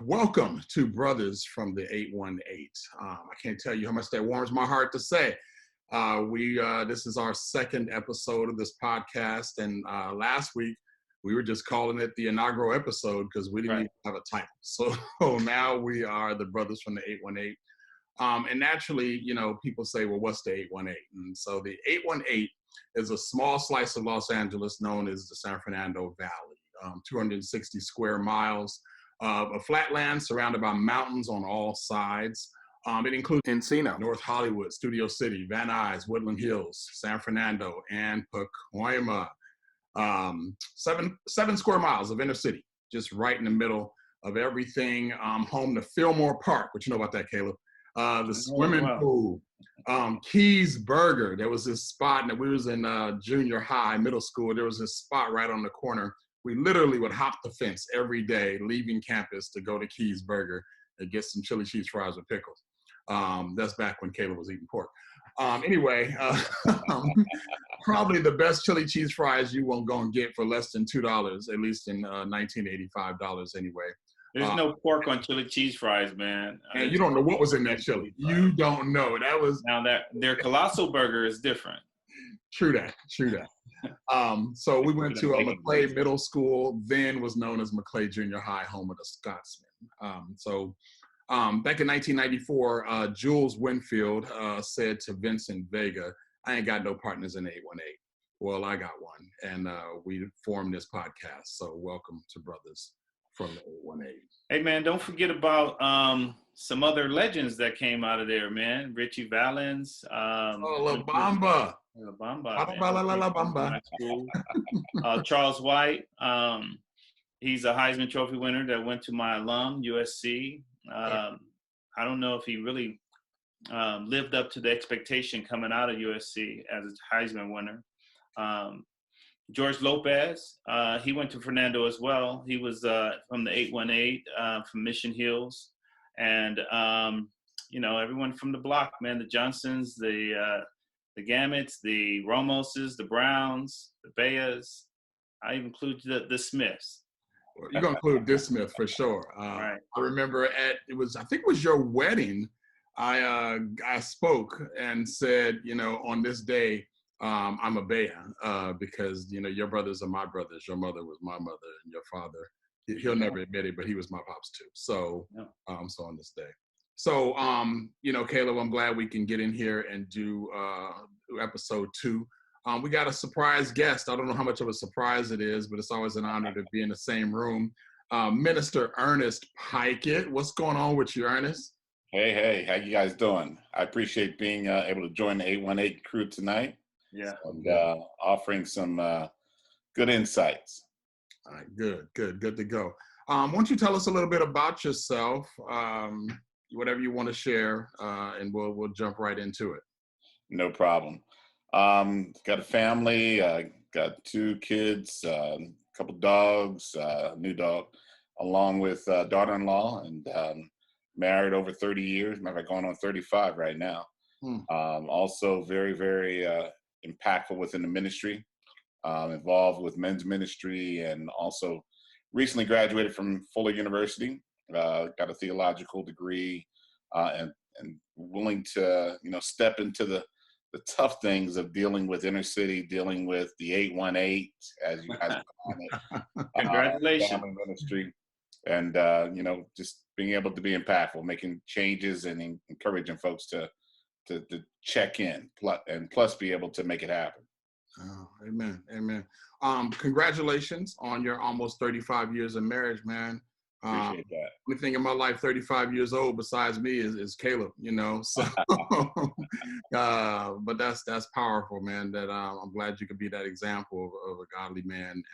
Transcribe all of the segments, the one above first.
Welcome to Brothers from the 818. I can't tell you how much that warms my heart to say. This is our second episode of this podcast, and last week we were just calling it the inaugural episode because we didn't even have a title. So now we are the Brothers from the 818. And naturally, people say, well, what's the 818? And so the 818 is a small slice of Los Angeles known as the San Fernando Valley, 260 square miles of a flatland surrounded by mountains on all sides. It includes Encino, North Hollywood, Studio City, Van Nuys, Woodland Hills, San Fernando, and Pacoima. 7 square miles of inner city, just right in the middle of everything. Home to Fillmore Park, what you know about that, Caleb? The swimming pool, Keys Burger. There was this spot, and we was in junior high, middle school. There was this spot right on the corner. We literally would hop the fence every day, leaving campus to go to Keys Burger and get some chili cheese fries with pickles. That's back when Caleb was eating pork. Anyway, probably the best chili cheese fries you won't go and get for less than $2, at least in $1985 anyway. There's no pork on chili cheese fries, man. And you don't know what was in that chili. You don't know. That was now that their colossal burger is different. True that. So we went to McClay Middle School, then was known as McClay Junior High, home of the Scotsman. Back in 1994, Jules Winfield said to Vincent Vega, I ain't got no partners in the 818. Well, I got one, and we formed this podcast. So welcome to Brothers from the 818. Hey, man, don't forget about some other legends that came out of there, man. Richie Valens. La Bamba. La Bamba. Charles White. He's a Heisman Trophy winner that went to my alum, USC. I don't know if he really lived up to the expectation coming out of USC as a Heisman winner. George Lopez, he went to Fernando as well. He was from the 818 from Mission Hills. And, everyone from the block, man, the Johnsons, the Gammets, the Ramoses, the Browns, the Bayas. I even include the Smiths. You're going to include this Smith for sure. Right. I remember I think it was your wedding. I spoke and said, on this day, I'm a Baya because, your brothers are my brothers. Your mother was my mother, and your father, he'll never admit it, but he was my pops too. So, so on this day. So, Caleb, I'm glad we can get in here and do episode 2. We got a surprise guest. I don't know how much of a surprise it is, but it's always an honor to be in the same room. Minister Ernest Pikett. What's going on with you, Ernest? Hey, how you guys doing? I appreciate being able to join the 818 crew tonight. Yeah. And offering some good insights. All right, good to go. Why don't you tell us a little bit about yourself, whatever you want to share, and we'll jump right into it. No problem. Got a family, got 2 kids, a couple dogs, new dog, along with daughter-in-law, and married over 30 years. Matter of fact, going on 35 right now. Also very, very impactful within the ministry, involved with men's ministry, and also recently graduated from Fuller University, got a theological degree, and willing to, step into the tough things of dealing with inner city, dealing with the 818, as you guys call it. Congratulations. Family ministry. And, just being able to be impactful, making changes and encouraging folks to check in and plus be able to make it happen. Oh, amen. Congratulations on your almost 35 years of marriage, man. Appreciate that. Only thing in my life 35 years old besides me is Caleb, so but that's powerful, man. That I'm glad you could be that example of a godly man and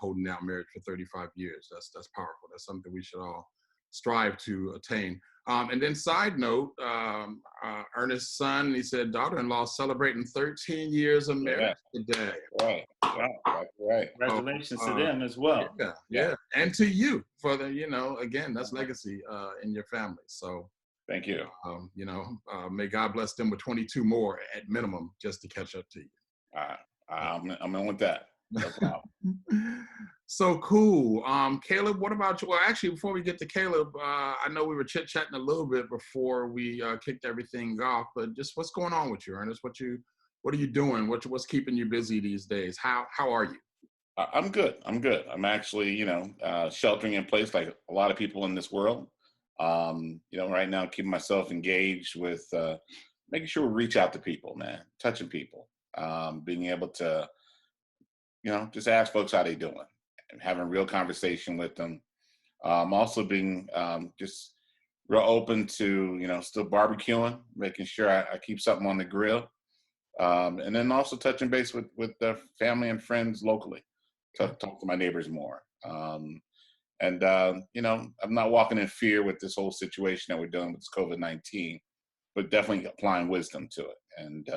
holding down marriage for 35 years. That's powerful. That's something we should all strive to attain. And then side note, Ernest's son, he said daughter-in-law celebrating 13 years of marriage today. Right. Congratulations to them as well. Yeah. And to you for the, again, that's legacy in your family. So thank you. May God bless them with 22 more at minimum just to catch up to you. I'm in with that. No problem. So cool. Caleb, what about you? Well, actually, before we get to Caleb, I know we were chit-chatting a little bit before we kicked everything off, but just what's going on with you, Ernest? What are you doing? What's keeping you busy these days? How are you? I'm good. I'm good. I'm actually, sheltering in place like a lot of people in this world. Right now, keeping myself engaged with making sure we reach out to people, man, touching people, being able to, just ask folks how they doing and having a real conversation with them. Also being just real open to, still barbecuing, making sure I keep something on the grill. And then also touching base with the family and friends locally, talk to my neighbors more. I'm not walking in fear with this whole situation that we're dealing with this COVID-19, but definitely applying wisdom to it and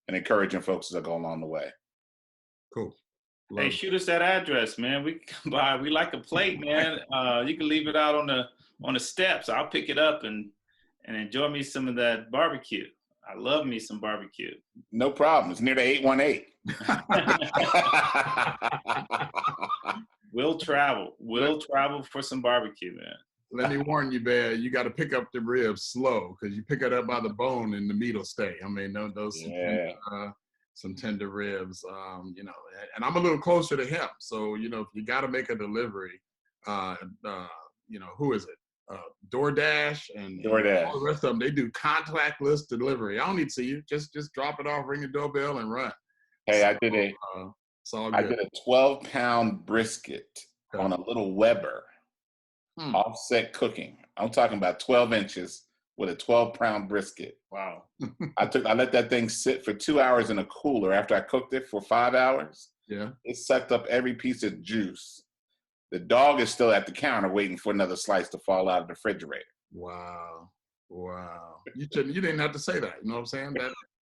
encouraging as I go along the way. Cool. Hey, shoot us that address, man. We can come by. We like a plate, man. You can leave it out on the steps. I'll pick it up and enjoy me some of that barbecue. I love me some barbecue. No problem. It's near the 818. We'll travel. We'll travel for some barbecue, man. Let me warn you, Bear, you got to pick up the ribs slow because you pick it up by the bone and the meat will stay. I mean, those some tender ribs, and I'm a little closer to him. So, if you got to make a delivery, who is it? DoorDash and all the rest of them, they do contactless delivery. I don't need to see you. Just drop it off, ring the doorbell, and run. Hey, I did I did a 12-pound brisket on a little Weber offset cooking. I'm talking about 12 inches with a 12-pound brisket. Wow. I let that thing sit for 2 hours in a cooler after I cooked it for 5 hours. Yeah. It sucked up every piece of juice. The dog is still at the counter waiting for another slice to fall out of the refrigerator. Wow. You didn't have to say that. You know what I'm saying? I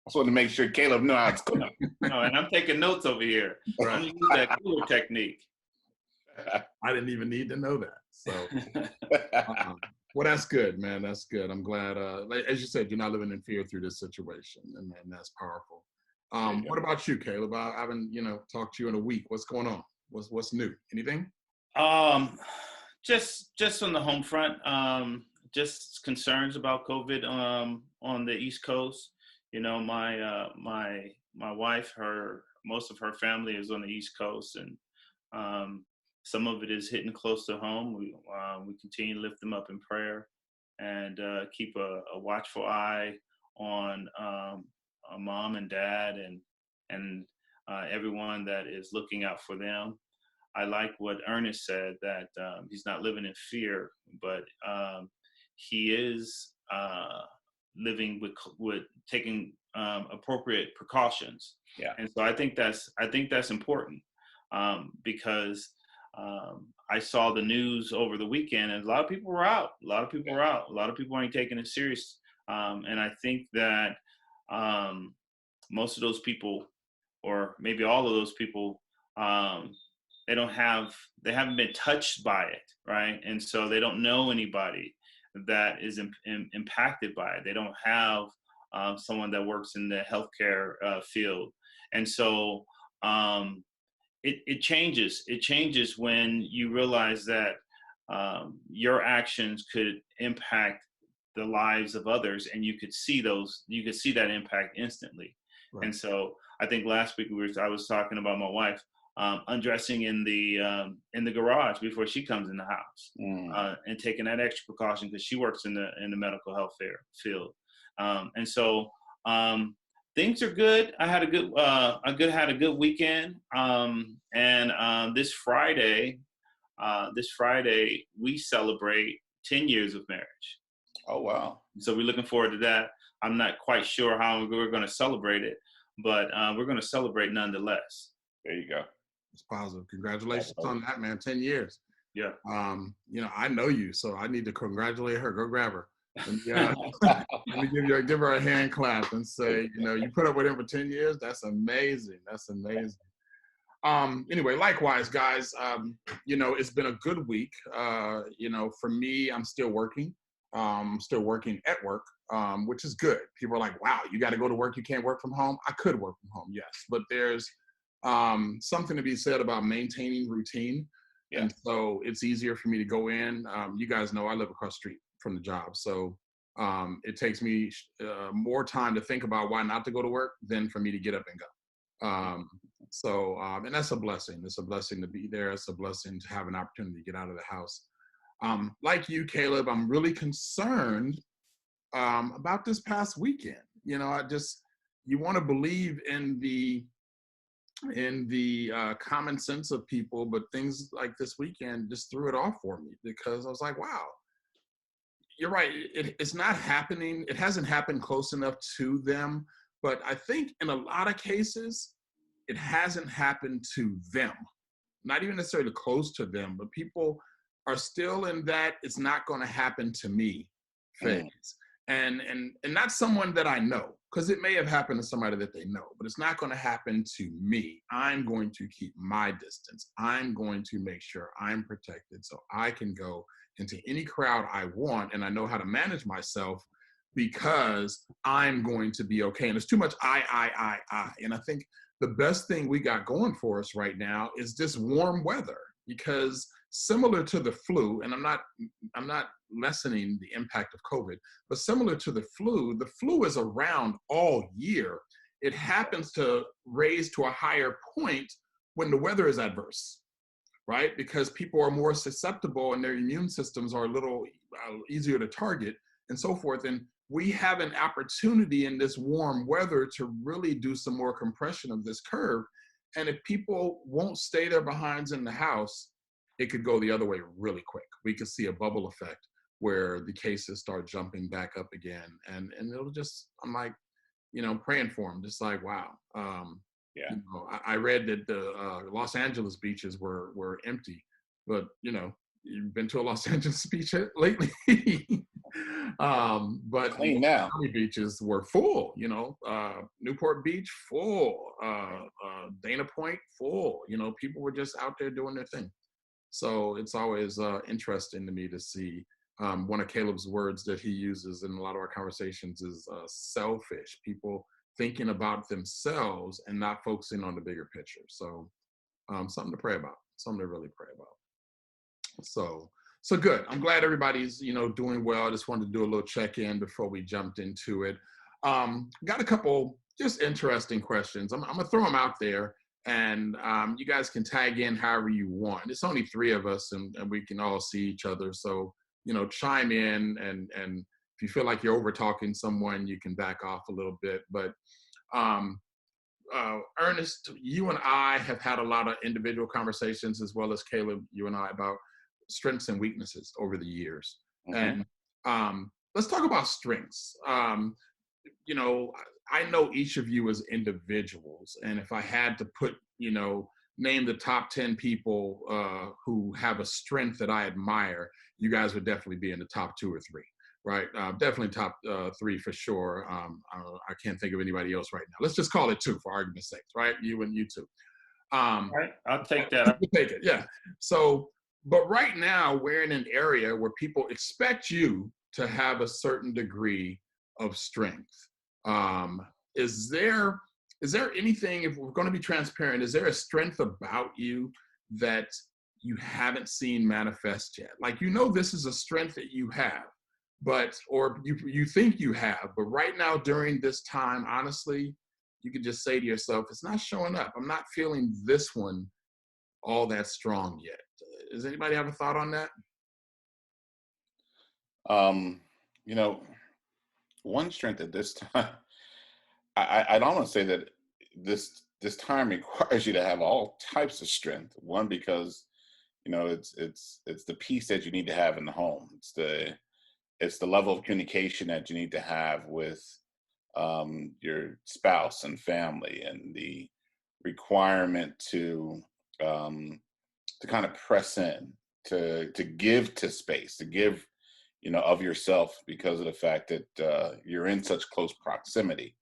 just wanted to make sure Caleb knew how it's going. No, and I'm taking notes over here. Right. I'm going to use that cooler technique. I didn't even need to know that. So, well, that's good, man. That's good. I'm glad. As you said, you're not living in fear through this situation, and that's powerful. What about you, Caleb? I haven't, talked to you in a week. What's going on? What's new? Anything? Just on the home front. Just concerns about COVID on the East Coast. My wife, most of her family is on the East Coast, and some of it is hitting close to home. We continue to lift them up in prayer and keep a watchful eye on mom and dad and everyone that is looking out for them. I like what Ernest said, that he's not living in fear, but he is living with taking appropriate precautions. Yeah. And so I think that's important because I saw the news over the weekend, and a lot of people were out. A lot of people ain't taking it serious. And I think that most of those people, or maybe all of those people, they haven't been touched by it, right? And so they don't know anybody that is impacted by it. They don't have someone that works in the healthcare field. And so it changes. It changes when you realize that your actions could impact the lives of others, and you could see that impact instantly. Right. And so I think last week I was talking about my wife undressing in the garage before she comes in the house, and taking that extra precaution because she works in the medical health field. And so things are good. I had a good weekend. And this Friday we celebrate 10 years of marriage. Oh, wow. So we're looking forward to that. I'm not quite sure how we're going to celebrate it, but we're going to celebrate nonetheless. There you go. It's positive. Congratulations on that, man. 10 years. Yeah. I know you, so I need to congratulate her. Go grab her. And, let me give her a hand clap and say, you put up with him for 10 years. That's amazing. That's amazing. Anyway, likewise, guys, it's been a good week. For me, I'm still working. Still working at work, which is good. People are like, wow, you got to go to work. You can't work from home. I could work from home, yes. But there's something to be said about maintaining routine. Yeah. And so it's easier for me to go in. You guys know I live across the street from the job. So it takes me more time to think about why not to go to work than for me to get up and go. And that's a blessing. It's a blessing to be there. It's a blessing to have an opportunity to get out of the house. Like you, Caleb, I'm really concerned about this past weekend. You know, you want to believe in the common sense of people, but things like this weekend just threw it off for me, because I was like, wow, you're right. It's not happening. It hasn't happened close enough to them. But I think in a lot of cases, it hasn't happened to them, not even necessarily close to them, but people are still in that it's not going to happen to me phase. And not someone that I know, because it may have happened to somebody that they know, but it's not going to happen to me. I'm going to keep my distance. I'm going to make sure I'm protected so I can go into any crowd I want, and I know how to manage myself because I'm going to be okay. And it's too much I. And I think the best thing we got going for us right now is this warm weather, because similar to the flu, and I'm not lessening the impact of COVID, but similar to the flu is around all year. It happens to raise to a higher point when the weather is adverse, right? Because people are more susceptible and their immune systems are a little easier to target and so forth. And we have an opportunity in this warm weather to really do some more compression of this curve. And if people won't stay their behinds in the house, it could go the other way really quick. We could see a bubble effect where the cases start jumping back up again. And it'll just, I'm like, you know, praying for them, just like, wow. Yeah. You know, I read that the Los Angeles beaches were empty, but you know, you've been to a Los Angeles beach lately. But Clean now. Miami beaches were full, you know, Newport Beach full, Dana Point full, you know, people were just out there doing their thing. So it's always interesting to me to see one of Caleb's words that he uses in a lot of our conversations is selfish, people thinking about themselves and not focusing on the bigger picture. So something to pray about, something to really pray about. So good. I'm glad everybody's, you know, doing well. I just wanted to do a little check-in before we jumped into it. Got a couple just interesting questions. I'm gonna throw them out there, and you guys can tag in however you want. It's only 3 of us, and we can all see each other. So, you know, chime in, and if you feel like you're over talking someone, you can back off a little bit. But Ernest, you and I have had a lot of individual conversations, as well as Caleb, you and I, about strengths and weaknesses over the years. And let's talk about strengths. You know, I know each of you as individuals, and if I had to put, you know, name the top 10 people who have a strength that I admire, you guys would definitely be in the top 2 or 3, right? Definitely top 3 for sure. I can't think of anybody else right now. Let's just call it 2 for argument's sake, right? You and you 2. All right, I'll take that. You take it, yeah. So, but right now we're in an area where people expect you to have a certain degree of strength. Is there anything, if we're going to be transparent, is there a strength about you that you haven't seen manifest yet? Like, you know, this is a strength that you have, but, or you think you have, but right now during this time, honestly, you could just say to yourself, it's not showing up. I'm not feeling this one all that strong yet. Does anybody have a thought on that? You know, one strength at this time, I don't want to say that this time requires you to have all types of strength. One, because, you know, it's the peace that you need to have in the home. It's the level of communication that you need to have with your spouse and family, and the requirement to kind of press in, to give to space, to give, you know, of yourself, because of the fact that you're in such close proximity.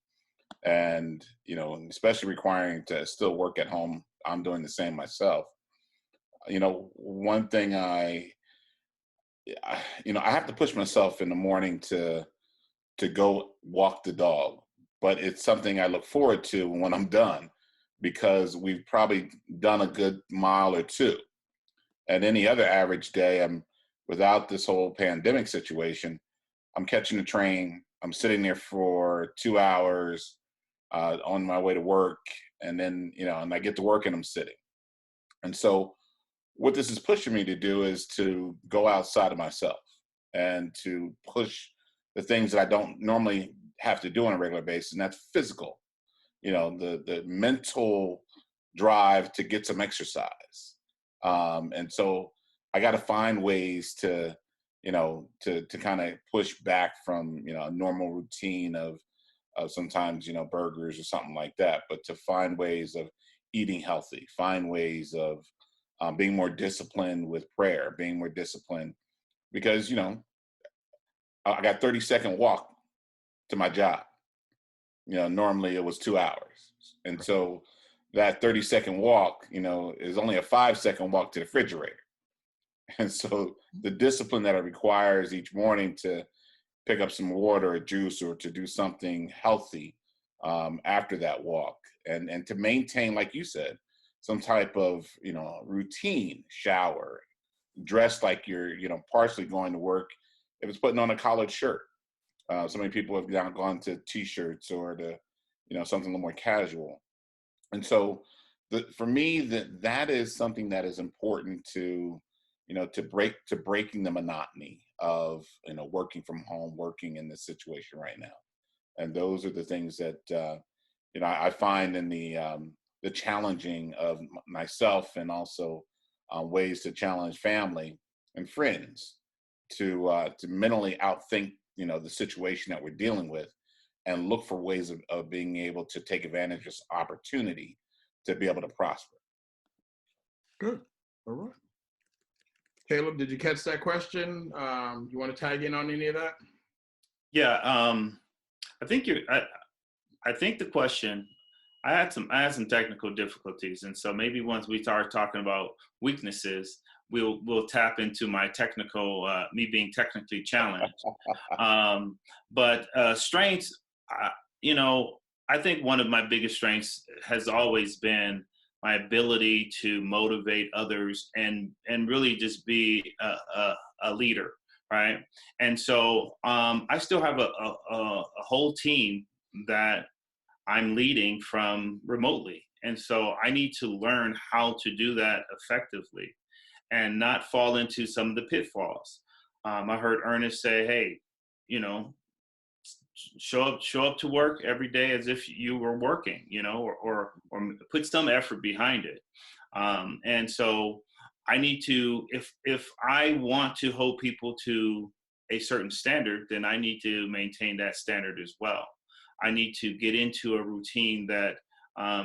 And, you know, especially requiring to still work at home. I'm doing the same myself. You know, one thing I have to push myself in the morning to go walk the dog, but it's something I look forward to when I'm done, because we've probably done a good mile or two. And any other average day, I'm without this whole pandemic situation, I'm catching a train, I'm sitting there for 2 hours on my way to work, and then, and I get to work and I'm sitting. And so what this is pushing me to do is to go outside of myself and to push the things that I don't normally have to do on a regular basis, and that's physical. The mental drive to get some exercise. And so I got to find ways to kind of push back from, a normal routine of sometimes, burgers or something like that, but to find ways of eating healthy, find ways of being more disciplined with prayer, being more disciplined, because, I got 30-second walk to my job. Normally it was 2 hours. And so that 30-second walk, is only a 5-second walk to the refrigerator. And so the discipline that it requires each morning to pick up some water or juice or to do something healthy after that walk, and to maintain, like you said, some type of, routine, shower, dress like you're, partially going to work. If it's putting on a collared shirt, so many people have now gone to t-shirts or to, something a little more casual. And so for me, that is something that is important to, to breaking the monotony of, working from home, working in this situation right now. And those are the things that, I find in the challenging of myself, and also ways to challenge family and friends to mentally outthink, the situation that we're dealing with, and look for ways of being able to take advantage of this opportunity to be able to prosper. Good. All right. Caleb, did you catch that question? You want to tag in on any of that? Yeah, I think I think the question. I had some technical difficulties, and so maybe once we start talking about weaknesses, we'll tap into my technical, me being technically challenged. But strengths, I think one of my biggest strengths has always been my ability to motivate others and really just be a leader, right? And so I still have a whole team that I'm leading from remotely. And so I need to learn how to do that effectively and not fall into some of the pitfalls. I heard Ernest say, hey, show up to work every day as if you were working, or put some effort behind it. And so I need to, if I want to hold people to a certain standard, then I need to maintain that standard as well. I need to get into a routine that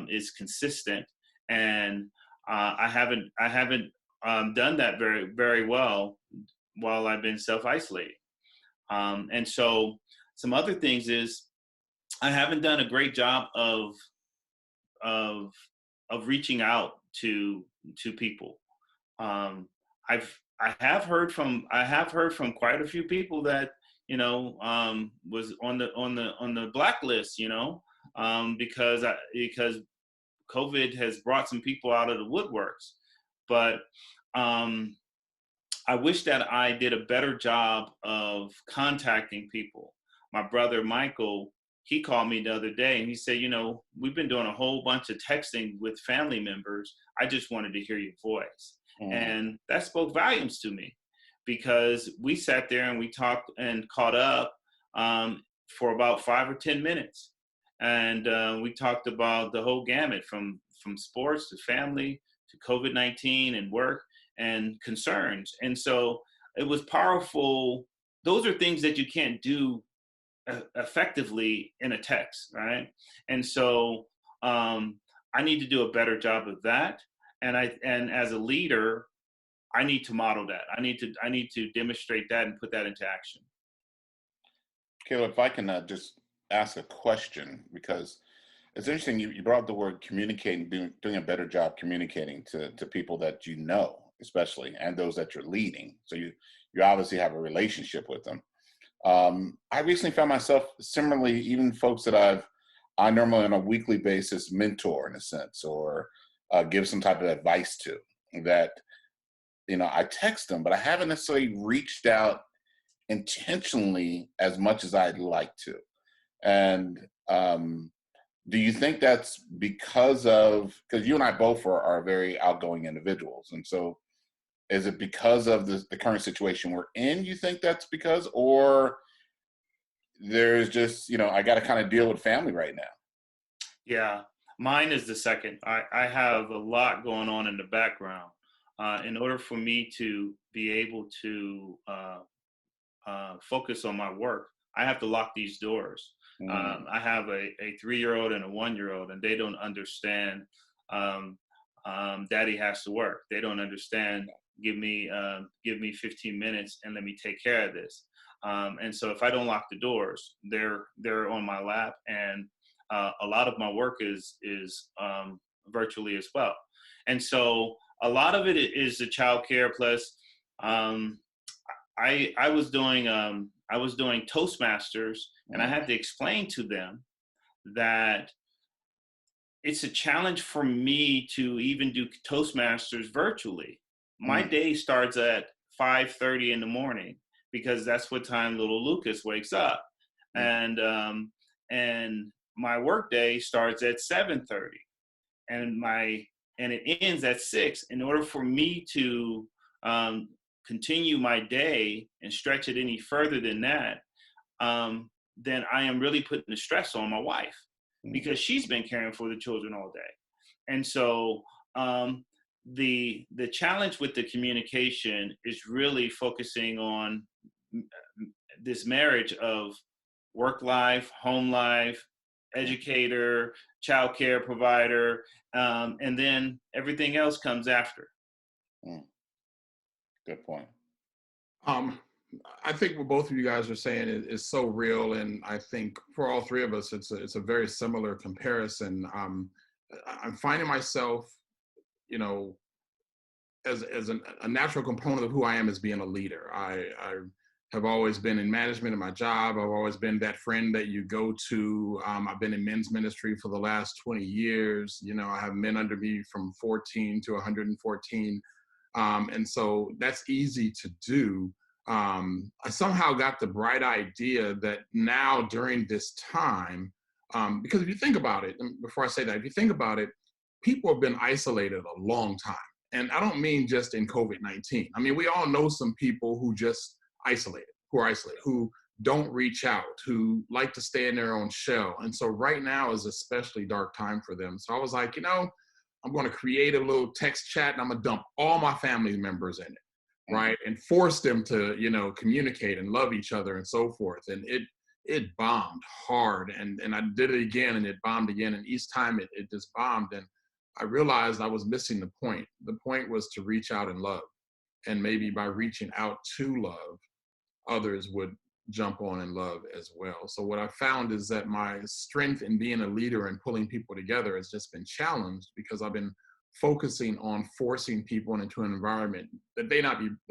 is consistent, and I haven't done that very, very well while I've been self-isolating. And so some other things is I haven't done a great job of reaching out to people. I have heard from quite a few people that was on the blacklist, because COVID has brought some people out of the woodworks. But I wish that I did a better job of contacting people. My brother Michael, he called me the other day and he said, we've been doing a whole bunch of texting with family members. I just wanted to hear your voice. And that spoke volumes to me, because we sat there and we talked and caught up for about 5 or 10 minutes. And we talked about the whole gamut from sports to family to COVID-19 and work and concerns. And so it was powerful. Those are things that you can't do effectively in a text, right? And so I need to do a better job of that. And as a leader, I need to model that. I need to demonstrate that and put that into action. Caleb, if I can just ask a question, because it's interesting. You brought up the word communicating, doing a better job communicating to people that especially, and those that you're leading. So you obviously have a relationship with them. I recently found myself, similarly, even folks that I normally on a weekly basis mentor in a sense, or give some type of advice to, that, I text them, but I haven't necessarily reached out intentionally as much as I'd like to. And do you think that's because you and I both are very outgoing individuals, and so is it because of the current situation we're in, you think that's because, or there's just, I got to kind of deal with family right now? Yeah, mine is the second. I have a lot going on in the background. In order for me to be able to focus on my work, I have to lock these doors. I have a 3-year-old and a 1-year-old, and they don't understand. Daddy has to work. They don't understand. Give me 15 minutes and let me take care of this. And so if I don't lock the doors, they're on my lap, and a lot of my work is virtually as well. And so a lot of it is the child care plus. I was doing Toastmasters, and I had to explain to them that it's a challenge for me to even do Toastmasters virtually. My day starts at 5:30 in the morning because that's what time little Lucas wakes up, and my work day starts at 7:30, and it ends at 6. In order for me to continue my day and stretch it any further than that, then I am really putting the stress on my wife, because she's been caring for the children all day. And so the challenge with the communication is really focusing on this marriage of work life, home life, educator, child care provider, and then everything else comes after. Good point. I think what both of you guys are saying is so real, and I think for all three of us, it's a very similar comparison. I'm finding myself, as a natural component of who I am as being a leader. I have always been in management in my job. I've always been that friend that you go to. I've been in men's ministry for the last 20 years. I have men under me from 14 to 114. And so that's easy to do. I somehow got the bright idea that now during this time, because if you think about it, and before I say that, if you think about it, people have been isolated a long time. And I don't mean just in COVID-19. I mean, we all know some people who just who are isolated, who don't reach out, who like to stay in their own shell. And so right now is especially dark time for them. So I was like, I'm going to create a little text chat, and I'm going to dump all my family members in it, right? And force them to, communicate and love each other and so forth. And it bombed hard. And I did it again, and it bombed again. And each time it just bombed. And I realized I was missing the point. The point was to reach out and love. And maybe by reaching out to love, others would jump on and love as well. So what I found is that my strength in being a leader and pulling people together has just been challenged, because I've been focusing on forcing people into an environment that they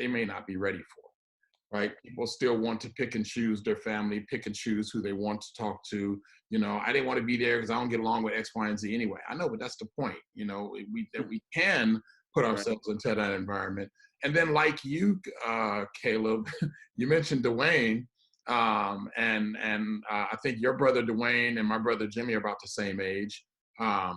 may not be ready for, right? People still want to pick and choose their family, pick and choose who they want to talk to. I didn't want to be there because I don't get along with X, Y, and Z anyway. I know, but that's the point, that we can put ourselves into that environment. And then like you, Caleb, you mentioned Dwayne, and I think your brother Dwayne and my brother Jimmy are about the same age. I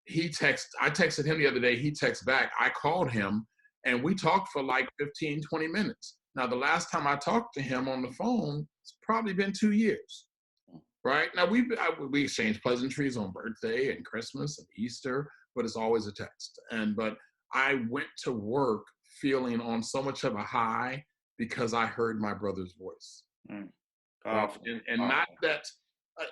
texted him the other day, he texted back, I called him, and we talked for like 15, 20 minutes. Now, the last time I talked to him on the phone, it's probably been 2 years, right? Now, we exchange pleasantries on birthday and Christmas and Easter, but it's always a text. But I went to work feeling on so much of a high because I heard my brother's voice. Powerful. And not that,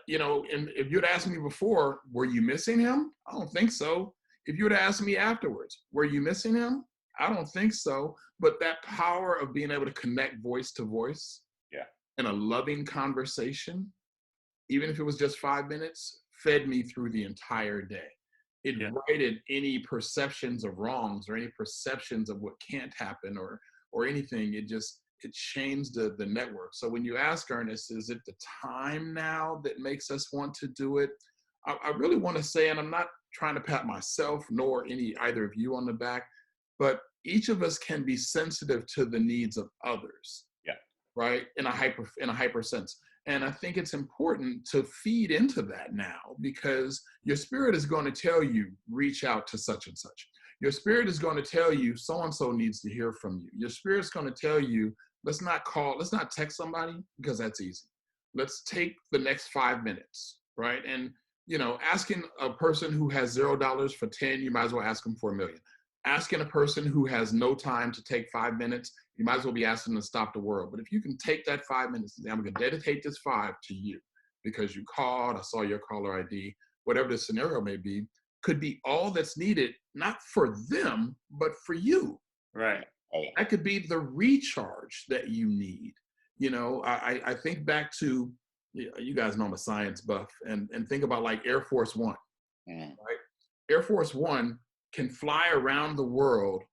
and if you'd asked me before, were you missing him? I don't think so. If you would ask me afterwards, were you missing him? I don't think so. But that power of being able to connect voice to voice, in a loving conversation, even if it was just 5 minutes, fed me through the entire day. It righted any perceptions of wrongs or any perceptions of what can't happen or anything. It changed the network. So when you ask Ernest, is it the time now that makes us want to do it? I really want to say, and I'm not trying to pat myself nor either of you on the back, but each of us can be sensitive to the needs of others. Yeah. Right. In a hyper sense. And I think it's important to feed into that now, because your spirit is going to tell you, reach out to such and such. Your spirit is going to tell you, so-and-so needs to hear from you. Your spirit's going to tell you, let's not text somebody, because that's easy. Let's take the next 5 minutes, right? And, asking a person who has $0 for 10, you might as well ask them for $1 million. Asking a person who has no time to take 5 minutes, you might as well be asking them to stop the world. But if you can take that 5 minutes and say, I'm going to dedicate this 5 to you because you called, I saw your caller ID, whatever the scenario may be, could be all that's needed, not for them, but for you. Right. That could be the recharge that you need. I think back to, you guys know I'm a science buff, and think about like Air Force One, right? Air Force One can fly around the world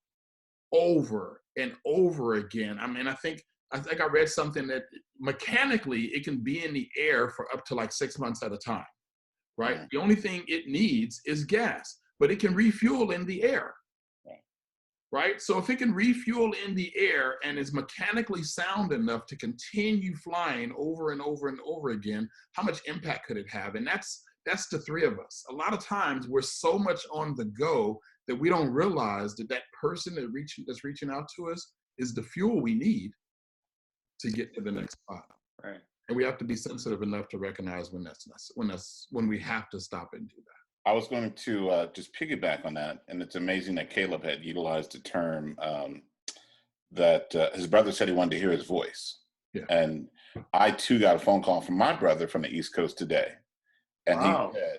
over and over again. I mean, I think I read something that mechanically it can be in the air for up to like 6 months at a time, right? The only thing it needs is gas, but it can refuel in the air, right? So if it can refuel in the air and is mechanically sound enough to continue flying over and over and over again, how much impact could it have? And that's the three of us. A lot of times we're so much on the go that we don't realize that person that's reaching out to us is the fuel we need to get to the next spot. Right. And we have to be sensitive enough to recognize when we have to stop and do that. I was going to just piggyback on that, and it's amazing that Caleb had utilized the term that his brother said he wanted to hear his voice. Yeah. And I too got a phone call from my brother from the East Coast today. And Wow. he said,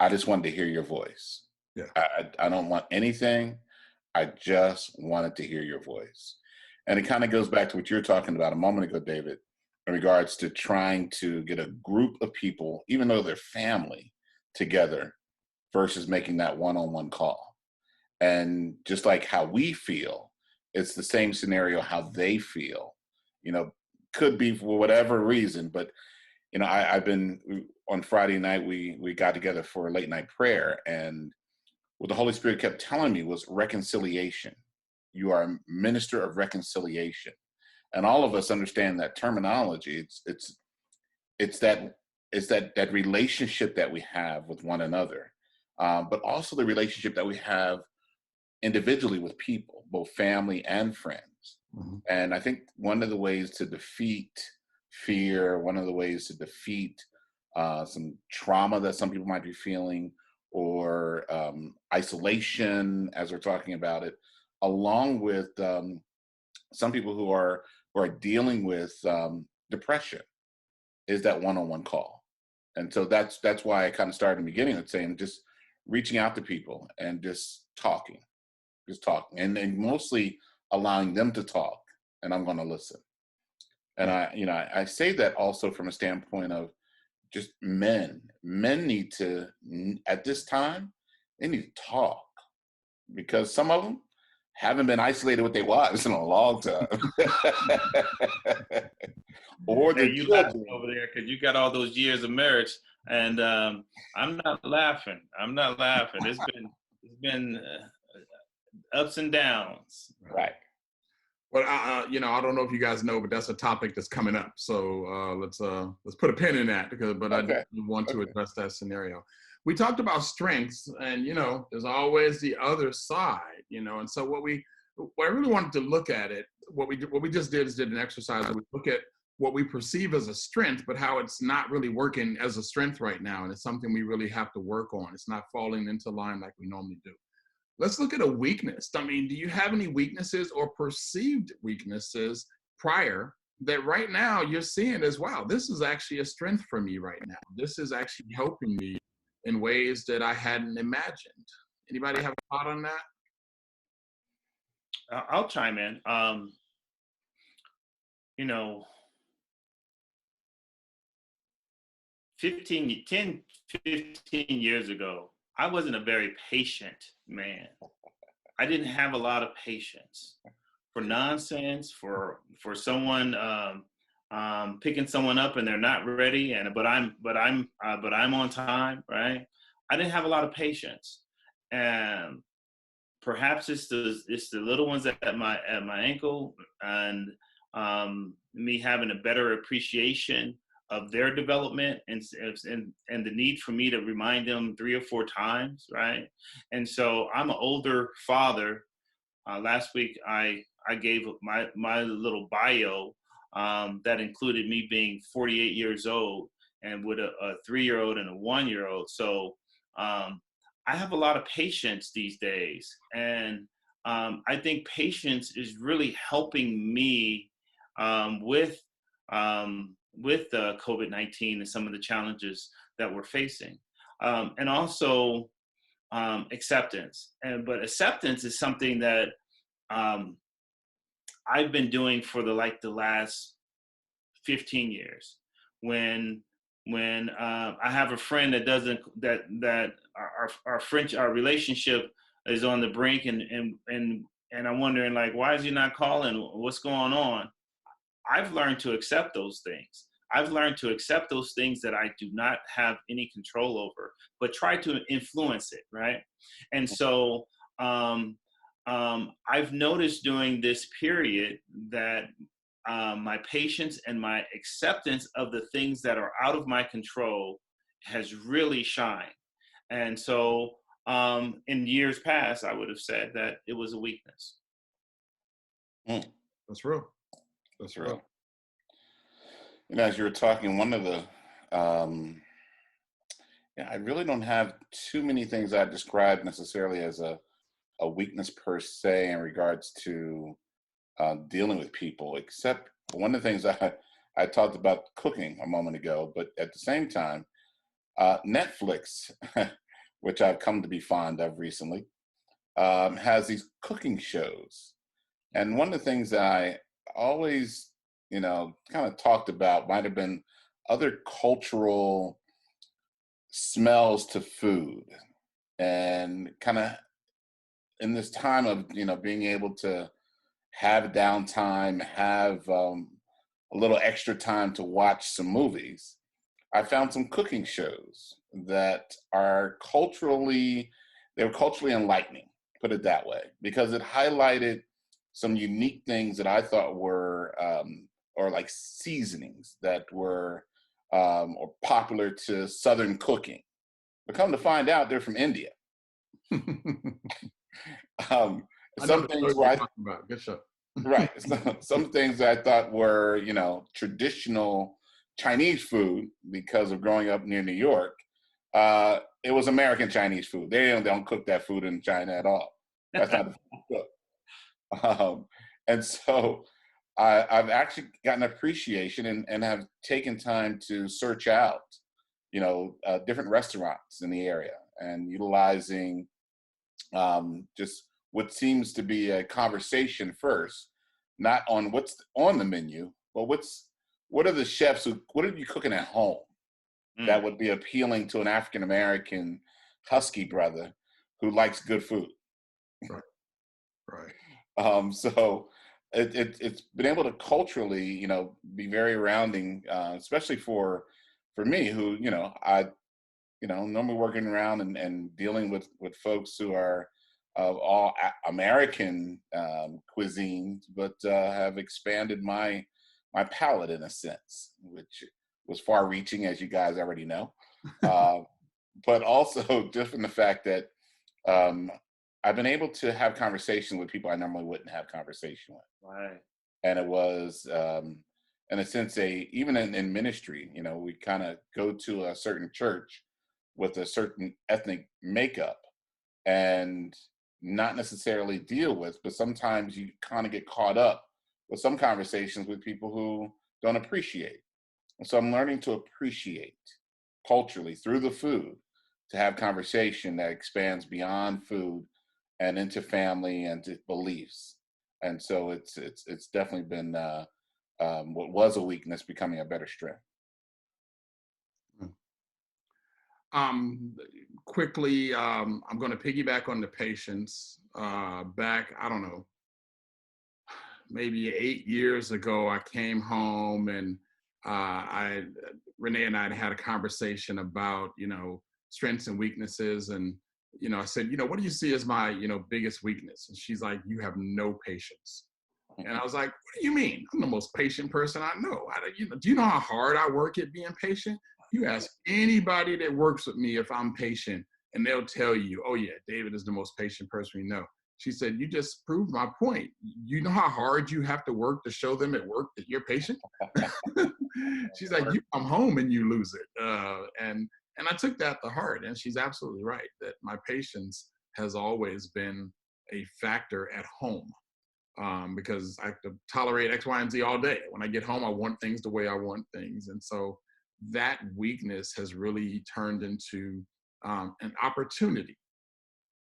I just wanted to hear your voice. Yeah. I don't want anything. I just wanted to hear your voice. And it kind of goes back to what you were talking about a moment ago, David, in regards to trying to get a group of people, even though they're family, together versus making that one-on-one call. And just like how we feel, it's the same scenario how they feel. Could be for whatever reason, but I've been on Friday night, we got together for a late night prayer, and what the Holy Spirit kept telling me was reconciliation. You are a minister of reconciliation. And all of us understand that terminology. It's that relationship that we have with one another, but also the relationship that we have individually with people, both family and friends. Mm-hmm. And I think one of the ways to defeat fear, one of the ways to defeat some trauma that some people might be feeling, or isolation, as we're talking about it, along with some people who are dealing with depression, is that one-on-one call. And so that's why I kind of started in the beginning of saying, just reaching out to people and just talking, and mostly allowing them to talk, and I'm going to listen. And I say that also from a standpoint of just men need to, at this time, they need to talk, because some of them haven't been isolated with their wives in a long time. Or hey, you laughing over there because you got all those years of marriage, and I'm not laughing. It's been ups and downs. Right. Well, I don't know if you guys know, but that's a topic that's coming up. So let's put a pin in that, but I do want to address that scenario. We talked about strengths, and there's always the other side, and so what I really wanted to look at it, what we just did an exercise where we look at what we perceive as a strength, but how it's not really working as a strength right now, and it's something we really have to work on. It's not falling into line like we normally do. Let's look at a weakness. I mean, do you have any weaknesses or perceived weaknesses prior that right now you're seeing as, wow, this is actually a strength for me right now. This is actually helping me in ways that I hadn't imagined. Anybody have a thought on that? I'll chime in. 15 years ago, I wasn't a very patient man. I didn't have a lot of patience for nonsense, for someone picking someone up and they're not ready, but I'm on time, right? I didn't have a lot of patience, and perhaps it's the little ones at my ankle, and me having a better appreciation of their development, and the need for me to remind them 3 or 4 times, right? And so I'm an older father. Last week I gave my little bio that included me being 48 years old and with a 3-year-old and a 1-year-old. So I have a lot of patience these days, and I think patience is really helping me with COVID-19 and some of the challenges that we're facing, and also acceptance. But acceptance is something that I've been doing for the last 15 years. When I have a friend that doesn't that our relationship is on the brink, and I'm wondering, like, why is he not calling? What's going on? I've learned to accept those things. I've learned to accept those things that I do not have any control over, but try to influence it, right? And so I've noticed during this period that my patience and my acceptance of the things that are out of my control has really shined. And so in years past, I would have said that it was a weakness. That's real. That's real. You know, as you were talking, one of the, I really don't have too many things I describe necessarily as a weakness per se in regards to dealing with people, except one of the things I talked about cooking a moment ago, but at the same time, Netflix, which I've come to be fond of recently, has these cooking shows. And one of the things that I always, kind of talked about might have been other cultural smells to food, and kind of in this time of, being able to have downtime, have a little extra time to watch some movies, I found some cooking shows that are culturally enlightening, put it that way, because it highlighted some unique things that I thought were, or like seasonings that were or popular to Southern cooking. But come to find out, they're from India. Some things were about. Good show. Right. Some things I thought were, traditional Chinese food because of growing up near New York. It was American Chinese food. They don't cook that food in China at all. That's not the food cook. And so I've actually gotten appreciation and have taken time to search out, different restaurants in the area, and utilizing just what seems to be a conversation first, not on what's on the menu, but what are the chefs what are you cooking at home that would be appealing to an African American husky brother who likes good food. Right. So it's been able to culturally, be very rounding, especially for me, who, I normally working around and dealing with folks who are of all American cuisines, but have expanded my palate in a sense, which was far-reaching, as you guys already know. But also just from the fact that I've been able to have conversations with people I normally wouldn't have conversation with. Right. And it was, in a sense, even in ministry, we kind of go to a certain church with a certain ethnic makeup and not necessarily deal with, but sometimes you kind of get caught up with some conversations with people who don't appreciate. And so I'm learning to appreciate culturally through the food, to have conversation that expands beyond food and into family and to beliefs. And so it's definitely been what was a weakness becoming a better strength. Quickly, I'm going to piggyback on the patience. Back, I don't know, maybe 8 years ago, I came home and Renee and I had a conversation about, strengths and weaknesses. And, I said, what do you see as my, biggest weakness? And she's like, you have no patience. And I was like, what do you mean? I'm the most patient person I know. Do you know how hard I work at being patient? You ask anybody that works with me if I'm patient, and they'll tell you, oh yeah, David is the most patient person we know. She said, you just proved my point. You know how hard you have to work to show them at work that you're patient? She's like, you come home and you lose it. And I took that to heart. And she's absolutely right that my patience has always been a factor at home, because I have to tolerate X, Y, and Z all day. When I get home, I want things the way I want things. And so that weakness has really turned into an opportunity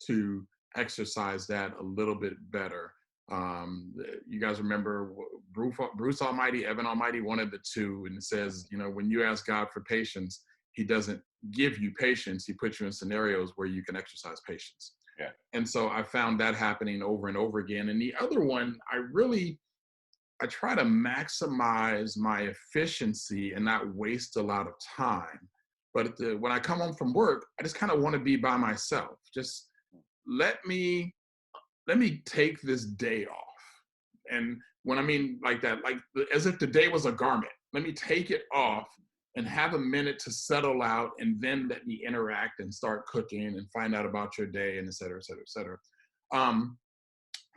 to exercise that a little bit better. You guys remember Bruce Almighty, Evan Almighty, one of the two, and it says, when you ask God for patience, he doesn't give you patience. He puts you in scenarios where you can exercise patience. Yeah. And so I found that happening over and over again. And the other one, I try to maximize my efficiency and not waste a lot of time. But when I come home from work, I just kind of want to be by myself. Just let me take this day off. And when I mean like that, like as if the day was a garment, let me take it off and have a minute to settle out, and then let me interact and start cooking and find out about your day, and et cetera, et cetera, et cetera.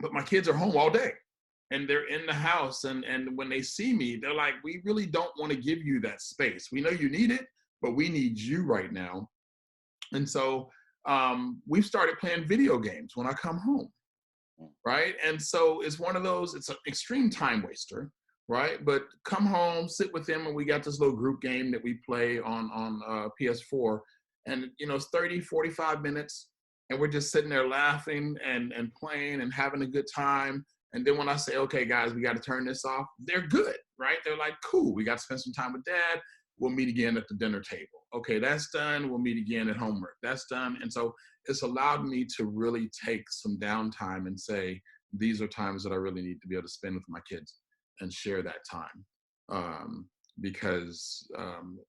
But my kids are home all day and they're in the house. And when they see me, they're like, we really don't want to give you that space. We know you need it, but we need you right now. And so we've started playing video games when I come home, right? And so it's one of those, it's an extreme time waster, right? But come home, sit with them, and we got this little group game that we play on PS4. And, it's 30, 45 minutes, and we're just sitting there laughing and playing and having a good time. And then when I say, okay, guys, we got to turn this off, they're good, right? They're like, cool, we got to spend some time with dad. We'll meet again at the dinner table. Okay, that's done. We'll meet again at homework. That's done. And so it's allowed me to really take some downtime and say, these are times that I really need to be able to spend with my kids and share that time. Because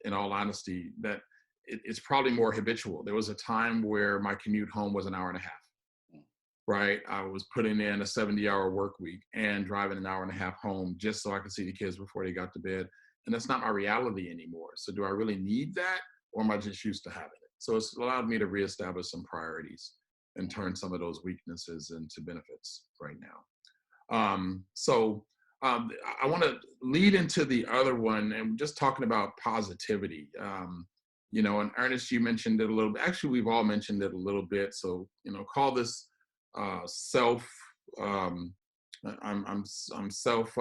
in all honesty, that it's probably more habitual. There was a time where my commute home was an hour and a half, right? I was putting in a 70-hour work week and driving an hour and a half home just so I could see the kids before they got to bed. And that's not my reality anymore. So do I really need that, or am I just used to having it? So it's allowed me to reestablish some priorities and turn some of those weaknesses into benefits right now. I want to lead into the other one, and just talking about positivity. And Ernest, you mentioned it a little bit. Actually, we've all mentioned it a little bit. So, call this self. I'm self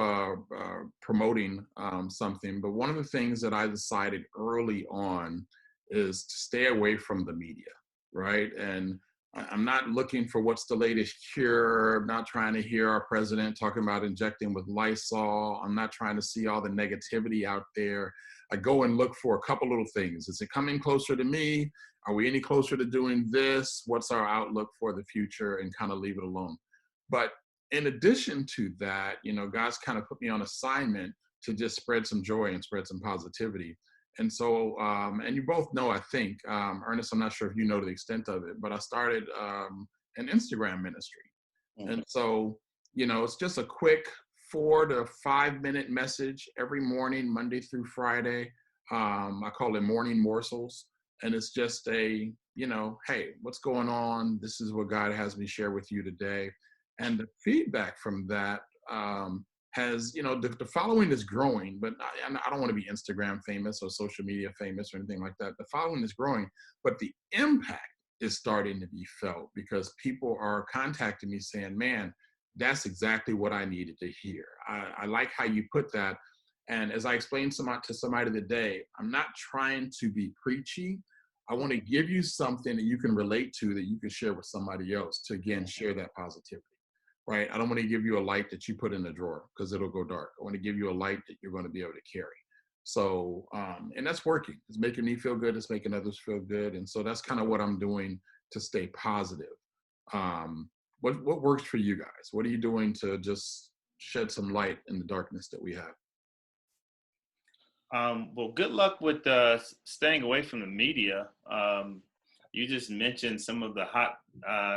promoting something. But one of the things that I decided early on is to stay away from the media, right? And I'm not looking for what's the latest cure. I'm not trying to hear our president talking about injecting with Lysol. I'm not trying to see all the negativity out there. I go and look for a couple little things. Is it coming closer to me? Are we any closer to doing this? What's our outlook for the future? And kind of leave it alone. But in addition to that, God's kind of put me on assignment to just spread some joy and spread some positivity. And so, and you both know, I think, Ernest, I'm not sure if you know the extent of it, but I started an Instagram ministry. Mm-hmm. And so, it's just a quick 4 to 5 minute message every morning, Monday through Friday. I call it Morning Morsels. And it's just a, hey, what's going on? This is what God has me share with you today. And the feedback from that has, the following is growing, but I don't want to be Instagram famous or social media famous or anything like that. The following is growing, but the impact is starting to be felt, because people are contacting me saying, man, that's exactly what I needed to hear. I like how you put that. And as I explained to somebody today, I'm not trying to be preachy. I want to give you something that you can relate to, that you can share with somebody else, to, again, share that positivity. Right? I don't want to give you a light that you put in the drawer because it'll go dark. I want to give you a light that you're going to be able to carry. So, and that's working. It's making me feel good. It's making others feel good. And so that's kind of what I'm doing to stay positive. What works for you guys? What are you doing to just shed some light in the darkness that we have? Well, good luck with staying away from the media. You just mentioned some of the hot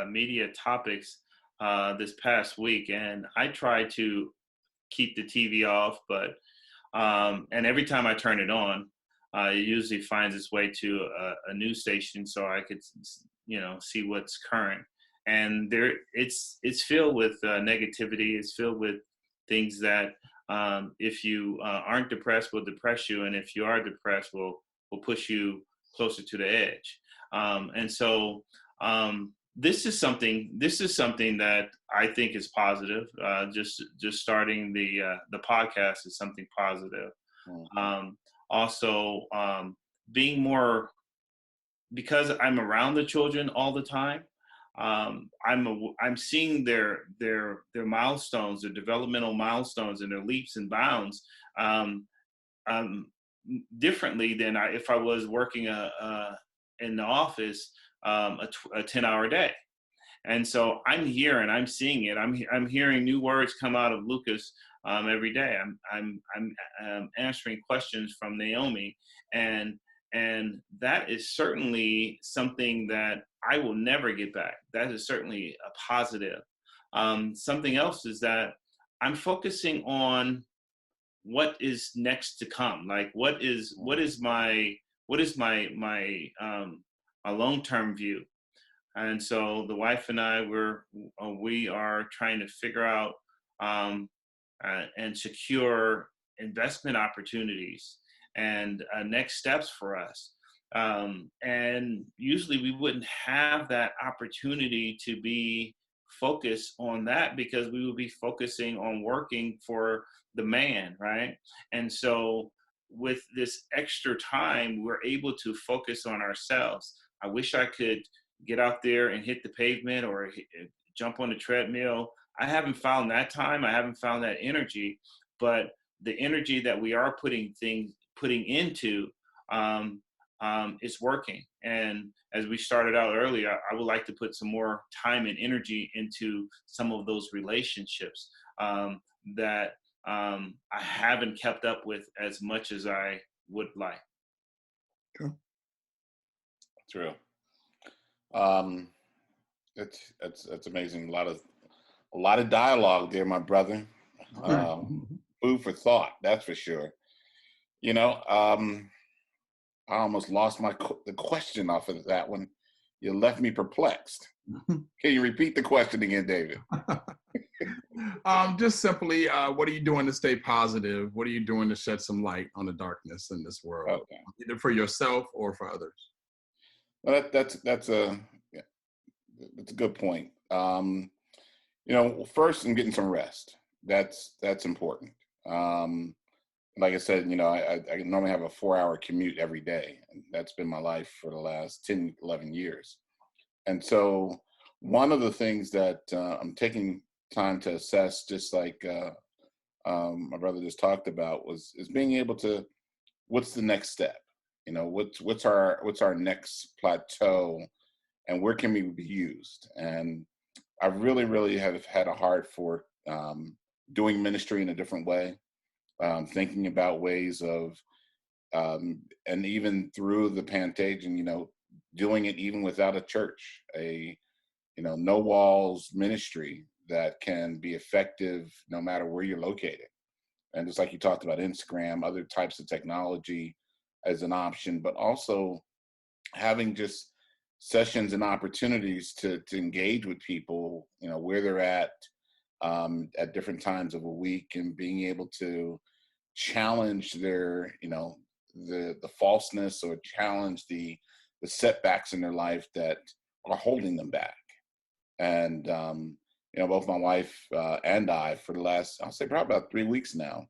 media topics this past week, and I try to keep the TV off, but and every time I turn it on, it usually finds its way to a news station, so I could, see what's current. And it's filled with negativity. It's filled with things that if you aren't depressed, will depress you, and if you are depressed, will push you closer to the edge. And so this is something that I think is positive. Just starting the podcast is something positive. Also, being more, because I'm around the children all the time. I'm seeing their milestones, their developmental milestones, and their leaps and bounds differently than if I was working in the office a 10-hour day. And so I'm here and I'm seeing it. I'm hearing new words come out of Lucas every day. I'm answering questions from Naomi, and that is certainly something that I will never get back. That is certainly a positive. Something else is that I'm focusing on what is next to come. Like what is my a long-term view. And so the wife and I we are trying to figure out and secure investment opportunities and next steps for us. And usually we wouldn't have that opportunity to be focused on that because we would be focusing on working for the man, right? And so with this extra time, we're able to focus on ourselves. I wish I could get out there and hit the pavement or jump on the treadmill. I haven't found that time. I haven't found that energy, but the energy that we are putting into is working. And as we started out earlier, I would like to put some more time and energy into some of those relationships that I haven't kept up with as much as I would like. Cool. True. It's amazing. A lot of dialogue there, my brother. Food for thought, that's for sure. I almost lost the question off of that one. You left me perplexed. Can you repeat the question again, David? Just simply, what are you doing to stay positive? What are you doing to shed some light on the darkness in this world, either for yourself or for others? Well, that's a good point. First, I'm getting some rest. That's important. Like I said, I normally have a 4-hour commute every day. And that's been my life for the last 10, 11 years. And so one of the things that I'm taking time to assess, just like my brother just talked about, is being able to, what's the next step? What's our next plateau, and where can we be used? And I really, really have had a heart for doing ministry in a different way, thinking about ways of, and even through the Pantagion, doing it even without a church, no walls ministry that can be effective no matter where you're located. And just like you talked about Instagram, other types of technology as an option, but also having just sessions and opportunities to engage with people, where they're at different times of a week, and being able to challenge their, the falseness, or challenge the setbacks in their life that are holding them back. And, both my wife and I, for the last, I'll say probably about 3 weeks now,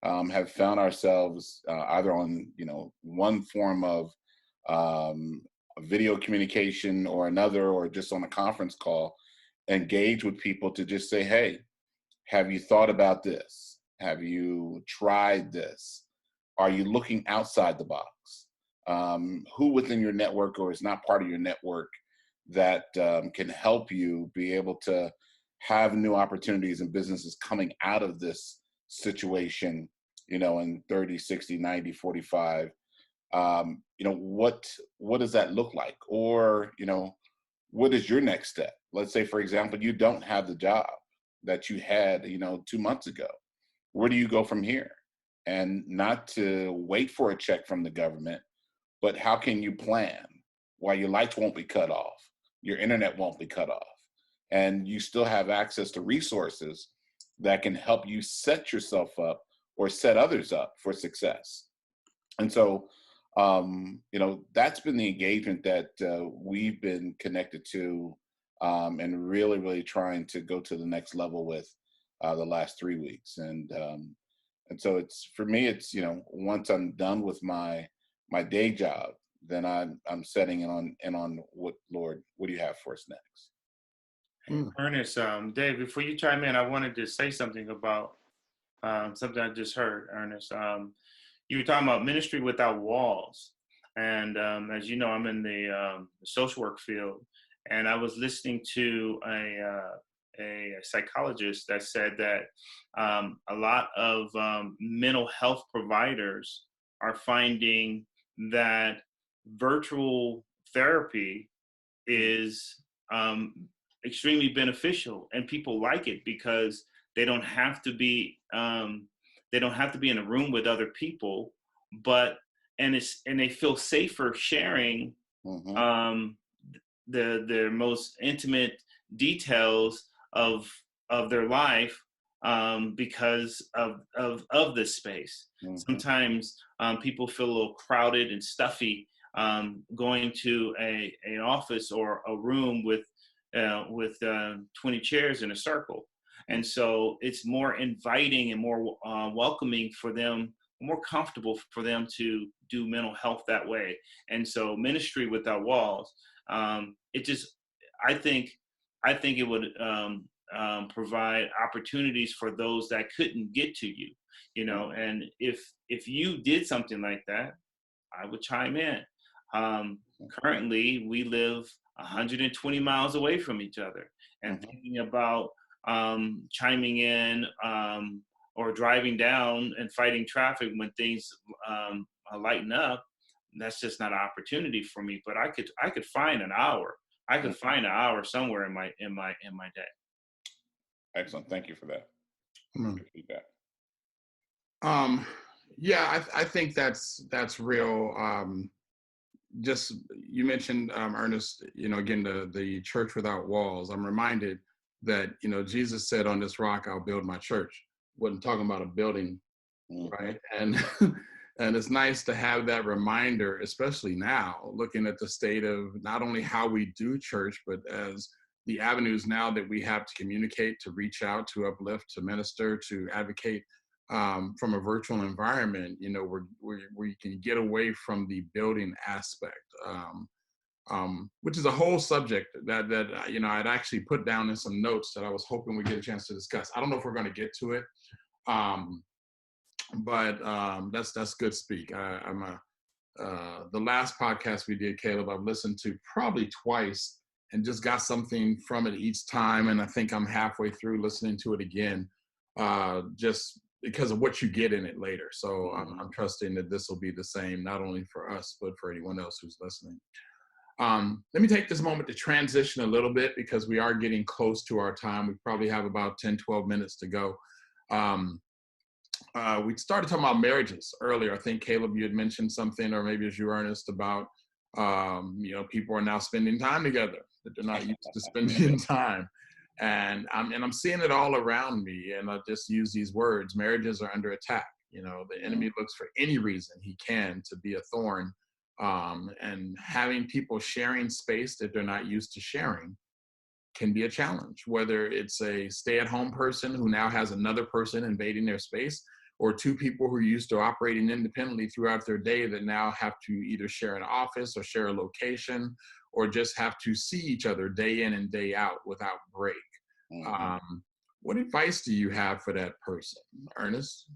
have found ourselves either on, one form of video communication or another, or just on a conference call, engage with people to just say, hey, have you thought about this? Have you tried this? Are you looking outside the box? Who within your network, or is not part of your network, that can help you be able to have new opportunities and businesses coming out of this situation, in 30, 60, 90, 45, what does that look like? Or, what is your next step? Let's say, for example, you don't have the job that you had, 2 months ago. Where do you go from here? And not to wait for a check from the government, but how can you plan while your lights won't be cut off, your internet won't be cut off, and you still have access to resources that can help you set yourself up or set others up for success. And so, that's been the engagement that we've been connected to, and really, really trying to go to the next level with the last 3 weeks. And so it's, for me, it's, once I'm done with my day job, then I'm setting on what, Lord, what do you have for us next? Ernest, Dave, before you chime in, I wanted to say something about something I just heard, Ernest. You were talking about ministry without walls. And as you know, I'm in the social work field, and I was listening to a psychologist that said that a lot of mental health providers are finding that virtual therapy is extremely beneficial, and people like it because they don't have to be in a room with other people, and they feel safer sharing their most intimate details of their life because of this space. Sometimes people feel a little crowded and stuffy going to an office or a room with 20 chairs in a circle. And so it's more inviting and more welcoming for them, more comfortable for them to do mental health that way. And so ministry without walls, I think it would provide opportunities for those that couldn't get to you, and if you did something like that, I would chime in. Currently, we live 120 miles away from each other, and thinking about chiming in or driving down and fighting traffic when things lighten up, that's just not an opportunity for me. But I could find an hour. I could find an hour somewhere in my day. Excellent. Thank you for that. Good feedback. Yeah, I think that's real. Just, you mentioned, Ernest, again, the church without walls. I'm reminded that, Jesus said, on this rock, I'll build my church. Wasn't talking about a building, right? And and it's nice to have that reminder, especially now, looking at the state of not only how we do church, but as the avenues now that we have to communicate, to reach out, to uplift, to minister, to advocate from a virtual environment, where you can get away from the building aspect, which is a whole subject that I'd actually put down in some notes that I was hoping we'd get a chance to discuss. I don't know if we're going to get to it, but that's good speak. The last podcast we did, Caleb, I've listened to probably twice and just got something from it each time, and I think I'm halfway through listening to it again, just because of what you get in it later. So I'm trusting that this will be the same, not only for us, but for anyone else who's listening. Let me take this moment to transition a little bit, because we are getting close to our time. We probably have about 10, 12 minutes to go. We started talking about marriages earlier. I think, Caleb, you had mentioned something, or maybe it was you, Ernest, about, people are now spending time together that they're not used to spending time. And I'm seeing it all around me, and I'll just use these words. Marriages are under attack. The enemy looks for any reason he can to be a thorn. And having people sharing space that they're not used to sharing can be a challenge, whether it's a stay-at-home person who now has another person invading their space, or two people who are used to operating independently throughout their day that now have to either share an office or share a location, or just have to see each other day in and day out without break. What advice do you have for that person, Ernest?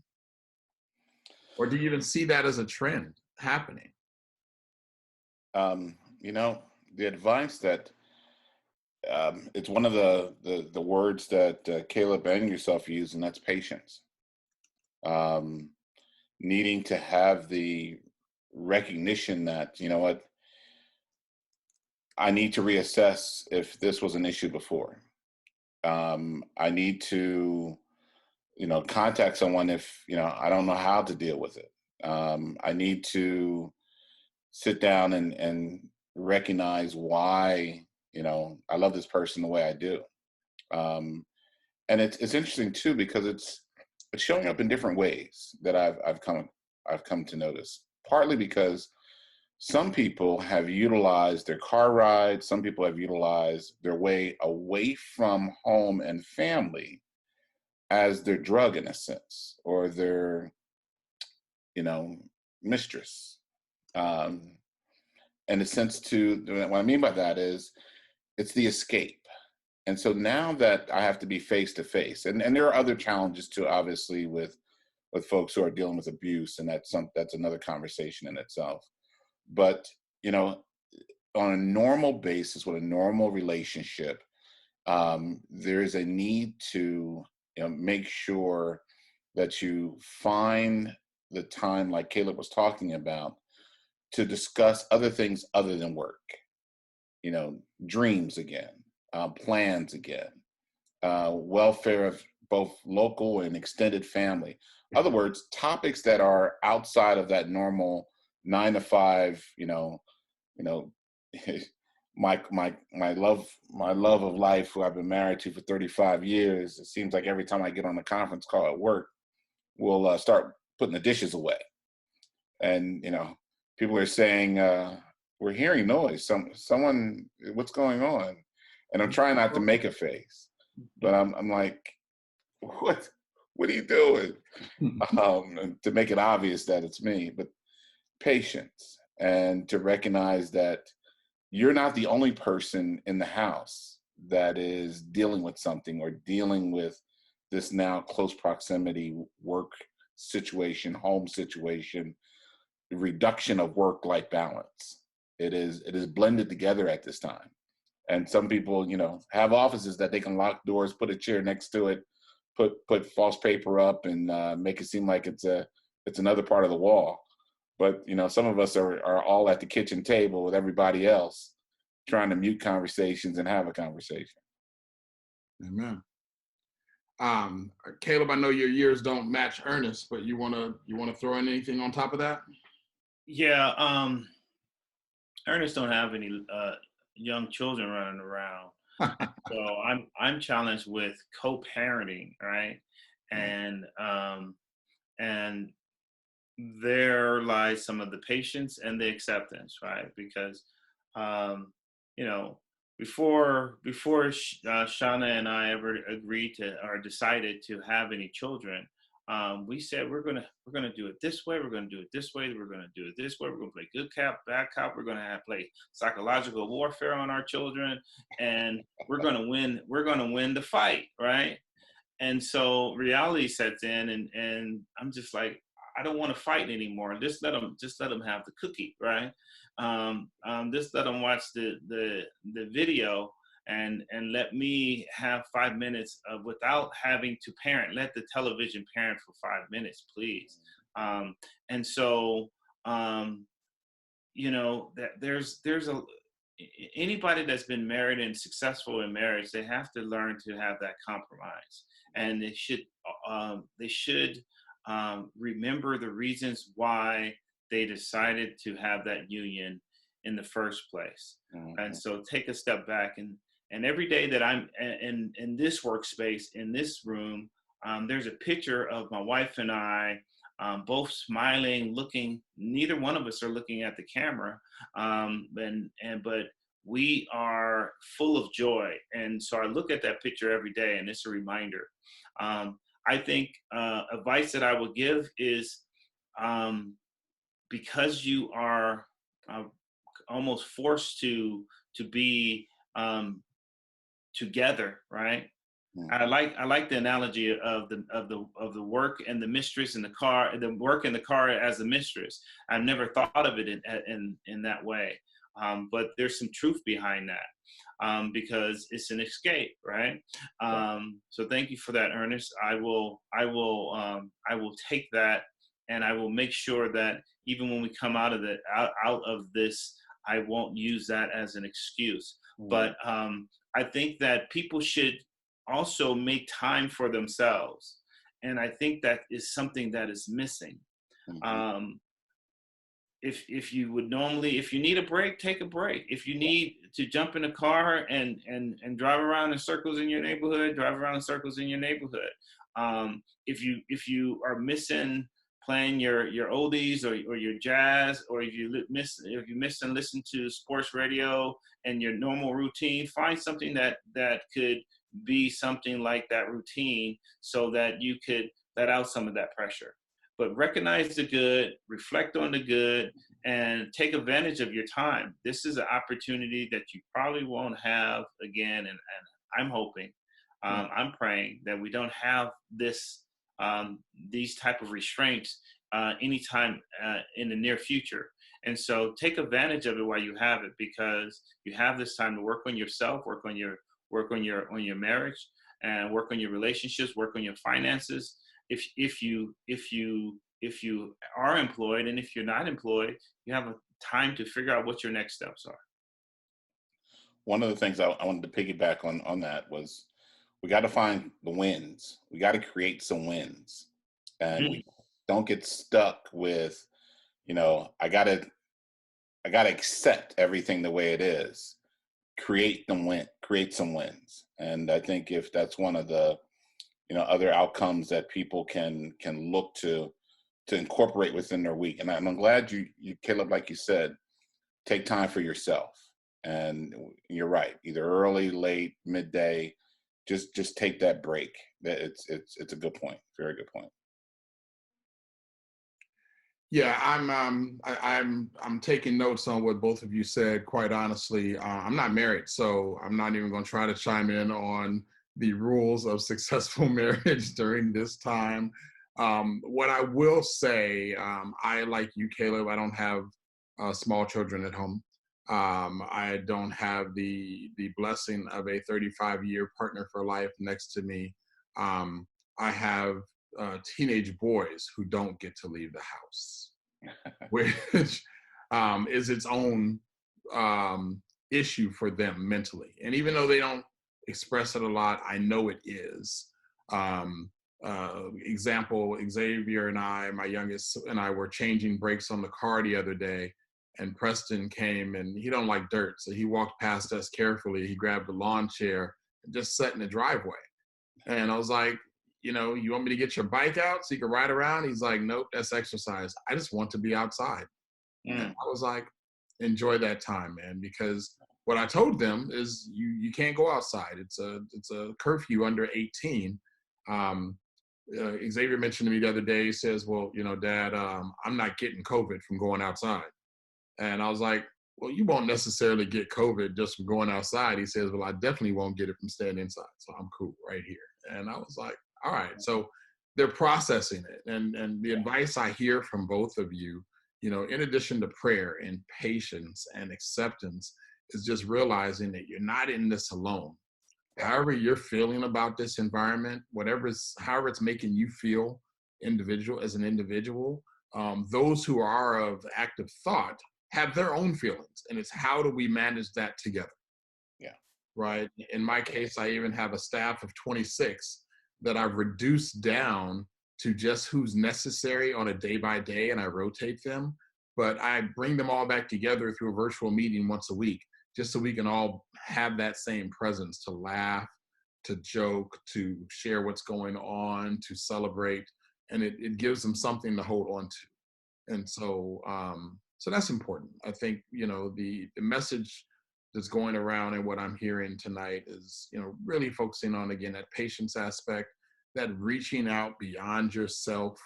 Or do you even see that as a trend happening? The advice that it's one of the words that Caleb and yourself use, and that's patience. needing to have the recognition that, you know what, I need to reassess if this was an issue before. I need to, contact someone if, I don't know how to deal with it. I need to sit down and recognize why, I love this person the way I do. Um, and it's interesting too, because it's showing up in different ways that I've come to notice. Partly because some people have utilized their car ride, some people have utilized their way away from home and family as their drug in a sense, or their, you know, mistress. Um, in a sense to, what I mean by that is it's the escape. And so now that I have to be face to face, and there are other challenges too, obviously, with folks who are dealing with abuse, and that's another conversation in itself. But you know, on a normal basis, with a normal relationship, there is a need to, make sure that you find the time, like Caleb was talking about, to discuss other things other than work. Dreams again, plans again, welfare of both local and extended family. In other words, topics that are outside of that normal 9 to 5. You know, my love of life, who I've been married to for 35 years. It seems like every time I get on a conference call at work, we'll start putting the dishes away, and people are saying, "We're hearing noise. Someone, what's going on?" And I'm trying not to make a face, but I'm like, what are you doing? To make it obvious that it's me, but patience, and to recognize that you're not the only person in the house that is dealing with something, or dealing with this now close proximity work situation, home situation, reduction of work-life balance. It is blended together at this time. And some people, have offices that they can lock doors, put a chair next to it, put false paper up, and make it seem like it's another part of the wall. But some of us are all at the kitchen table with everybody else, trying to mute conversations and have a conversation. Amen. Caleb, I know your years don't match Ernest, but you wanna throw in anything on top of that? Yeah, Ernest don't have any young children running around, so I'm challenged with co-parenting, right? And and there lies some of the patience and the acceptance, right? Because you know, before Shauna and I ever agreed to or decided to have any children, we said we're gonna do it this way. We're gonna do it this way. We're gonna do it this way. We're gonna play good cop, bad cop. We're gonna play psychological warfare on our children, and we're gonna win. We're gonna win the fight, right? And so reality sets in, and I'm just like, I don't want to fight anymore. Just let them have the cookie, right? Just let them watch the video, and let me have 5 minutes of without having to parent. Let the television parent for 5 minutes, please. And so that there's a anybody that's been married and successful in marriage, they have to learn to have that compromise, and they should remember the reasons why they decided to have that union in the first place. Mhm. And so take a step back, and every day that I'm in this workspace, in this room, there's a picture of my wife and I, both smiling, looking. Neither one of us are looking at the camera, but we are full of joy. And so I look at that picture every day, and it's a reminder. I think advice that I would give is, because you are almost forced to be together, right? Mhm. I like the analogy of the work and the mistress in the car, the work in the car as the mistress. I've never thought of it in that way, but there's some truth behind that, because it's an escape, right? So thank you for that, Ernest. I will take that and I will make sure that even when we come out of this, I won't use that as an excuse. But I think that people should also make time for themselves, and I think that is something that is missing. If you would normally, if you need a break, take a break. If you need to jump in a car and drive around in circles in your neighborhood, drive around in circles in your neighborhood. If you are missing playing your oldies or your jazz, or if you miss and listen to sports radio and your normal routine, find something that could be something like that routine, so that you could let out some of that pressure. But recognize the good, reflect on the good, and take advantage of your time. This is an opportunity that you probably won't have again. And I'm hoping, I'm praying that we don't have these type of restraints anytime in the near future. And so take advantage of it while you have it, because you have this time to work on yourself, work on your marriage, and work on your relationships, work on your finances. If you are employed, and if you're not employed, you have a time to figure out what your next steps are. One of the things I wanted to piggyback on that was, we got to find the wins. We got to create some wins, and we don't get stuck with, I gotta accept everything the way it is. Create some wins. And I think if that's one of the other outcomes that people can look to incorporate within their week. And I'm glad you Caleb, like you said, take time for yourself. And you're right, either early, late, midday, just take that break. It's a good point, very good point. Yeah, I'm taking notes on what both of you said. Quite honestly, I'm not married, so I'm not even going to try to chime in on the rules of successful marriage during this time. What I will say, I, like you, Caleb, I don't have small children at home. I don't have the blessing of a 35-year partner for life next to me. I have teenage boys who don't get to leave the house, which is its own issue for them mentally. And even though they don't express it a lot, I know it is. Example, Xavier and I, my youngest, and I were changing brakes on the car the other day, and Preston came, and he don't like dirt, so he walked past us carefully. He grabbed a lawn chair and just sat in the driveway. And I was like, you want me to get your bike out so you can ride around? He's like, nope, that's exercise. I just want to be outside. And I was like, enjoy that time, man, because what I told them is you can't go outside. It's a curfew under 18. Xavier mentioned to me the other day, he says, well, Dad, I'm not getting COVID from going outside. And I was like, well, you won't necessarily get COVID just from going outside. He says, well, I definitely won't get it from staying inside. So I'm cool right here. And I was like, all right. So they're processing it. And the advice I hear from both of you, in addition to prayer and patience and acceptance, is just realizing that you're not in this alone. However you're feeling about this environment, however it's making you feel as an individual, those who are of active thought have their own feelings, and it's how do we manage that together? Yeah. Right. In my case, I even have a staff of 26 that I've reduced down to just who's necessary on a day by day, and I rotate them, but I bring them all back together through a virtual meeting once a week, just so we can all have that same presence to laugh, to joke, to share what's going on, to celebrate, and it gives them something to hold on to. And so, so that's important. I think, the message that's going around and what I'm hearing tonight is, really focusing on, again, that patience aspect, that reaching out beyond yourself,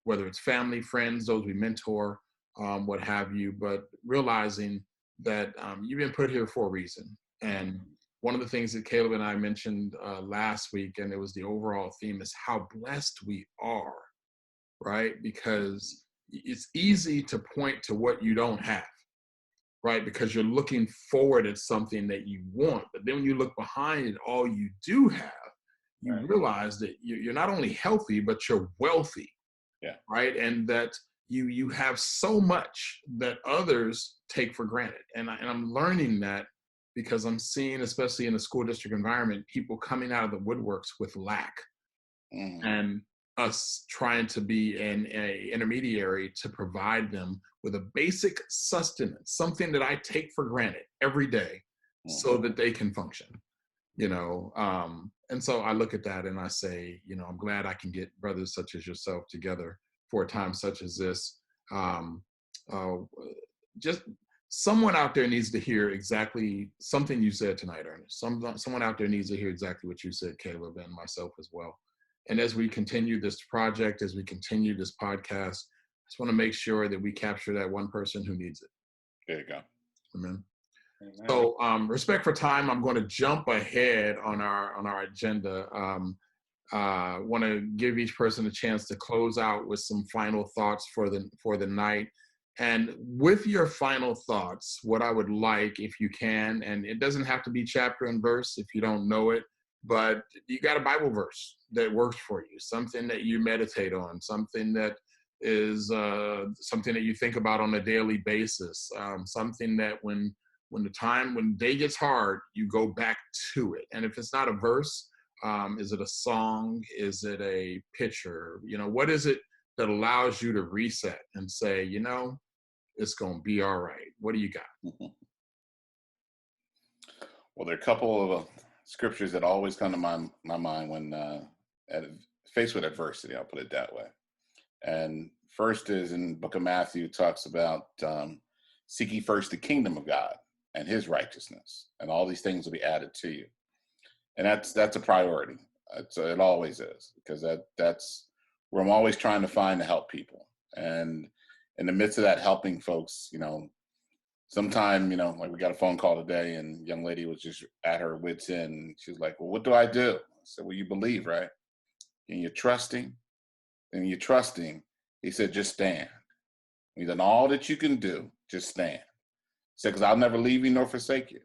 whether it's family, friends, those we mentor, what have you, but realizing that you've been put here for a reason. And one of the things that Caleb and I mentioned last week, and it was the overall theme, is how blessed we are, right? Because it's easy to point to what you don't have, right? Because you're looking forward at something that you want. But then when you look behind it, all you do have, you realize that you're not only healthy, but you're wealthy, Yeah. Right. And that you have so much that others take for granted. And I'm learning that because I'm seeing, especially in the school district environment, people coming out of the woodworks with lack, and us trying to be an intermediary to provide them with a basic sustenance, something that I take for granted every day so that they can function, and so I look at that and I say, I'm glad I can get brothers such as yourself together for a time such as this. um, uh, just someone out there needs to hear exactly something you said tonight, Ernest. Someone out there needs to hear exactly what you said, Caleb, and myself as well. And as we continue this project, as we continue this podcast, I just want to make sure that we capture that one person who needs it. There you go. Amen. Amen. So, respect for time, I'm going to jump ahead on our agenda. Want to give each person a chance to close out with some final thoughts for the night. And with your final thoughts, what I would like, if you can, and it doesn't have to be chapter and verse if you don't know it, but you got a Bible verse that works for you, something that you meditate on, something that is something that you think about on a daily basis, something that when day gets hard, you go back to it. And if it's not a verse, is it a song? Is it a picture? What is it that allows you to reset and say, it's going to be all right? What do you got? Well, there are a couple of scriptures that always come to my mind when faced with adversity, I'll put it that way. And first is in the book of Matthew, talks about seek ye first the kingdom of God and his righteousness, and all these things will be added to you. And that's a priority. It always is, because that's where I'm always trying to find to help people. And in the midst of that helping folks, sometime, like we got a phone call today and a young lady was just at her wit's end. She was like, well, what do I do? I said, well, you believe, right? And you're trusting. And you're trusting. He said, just stand. He's done all that you can do, just stand. He said, because I'll never leave you nor forsake you.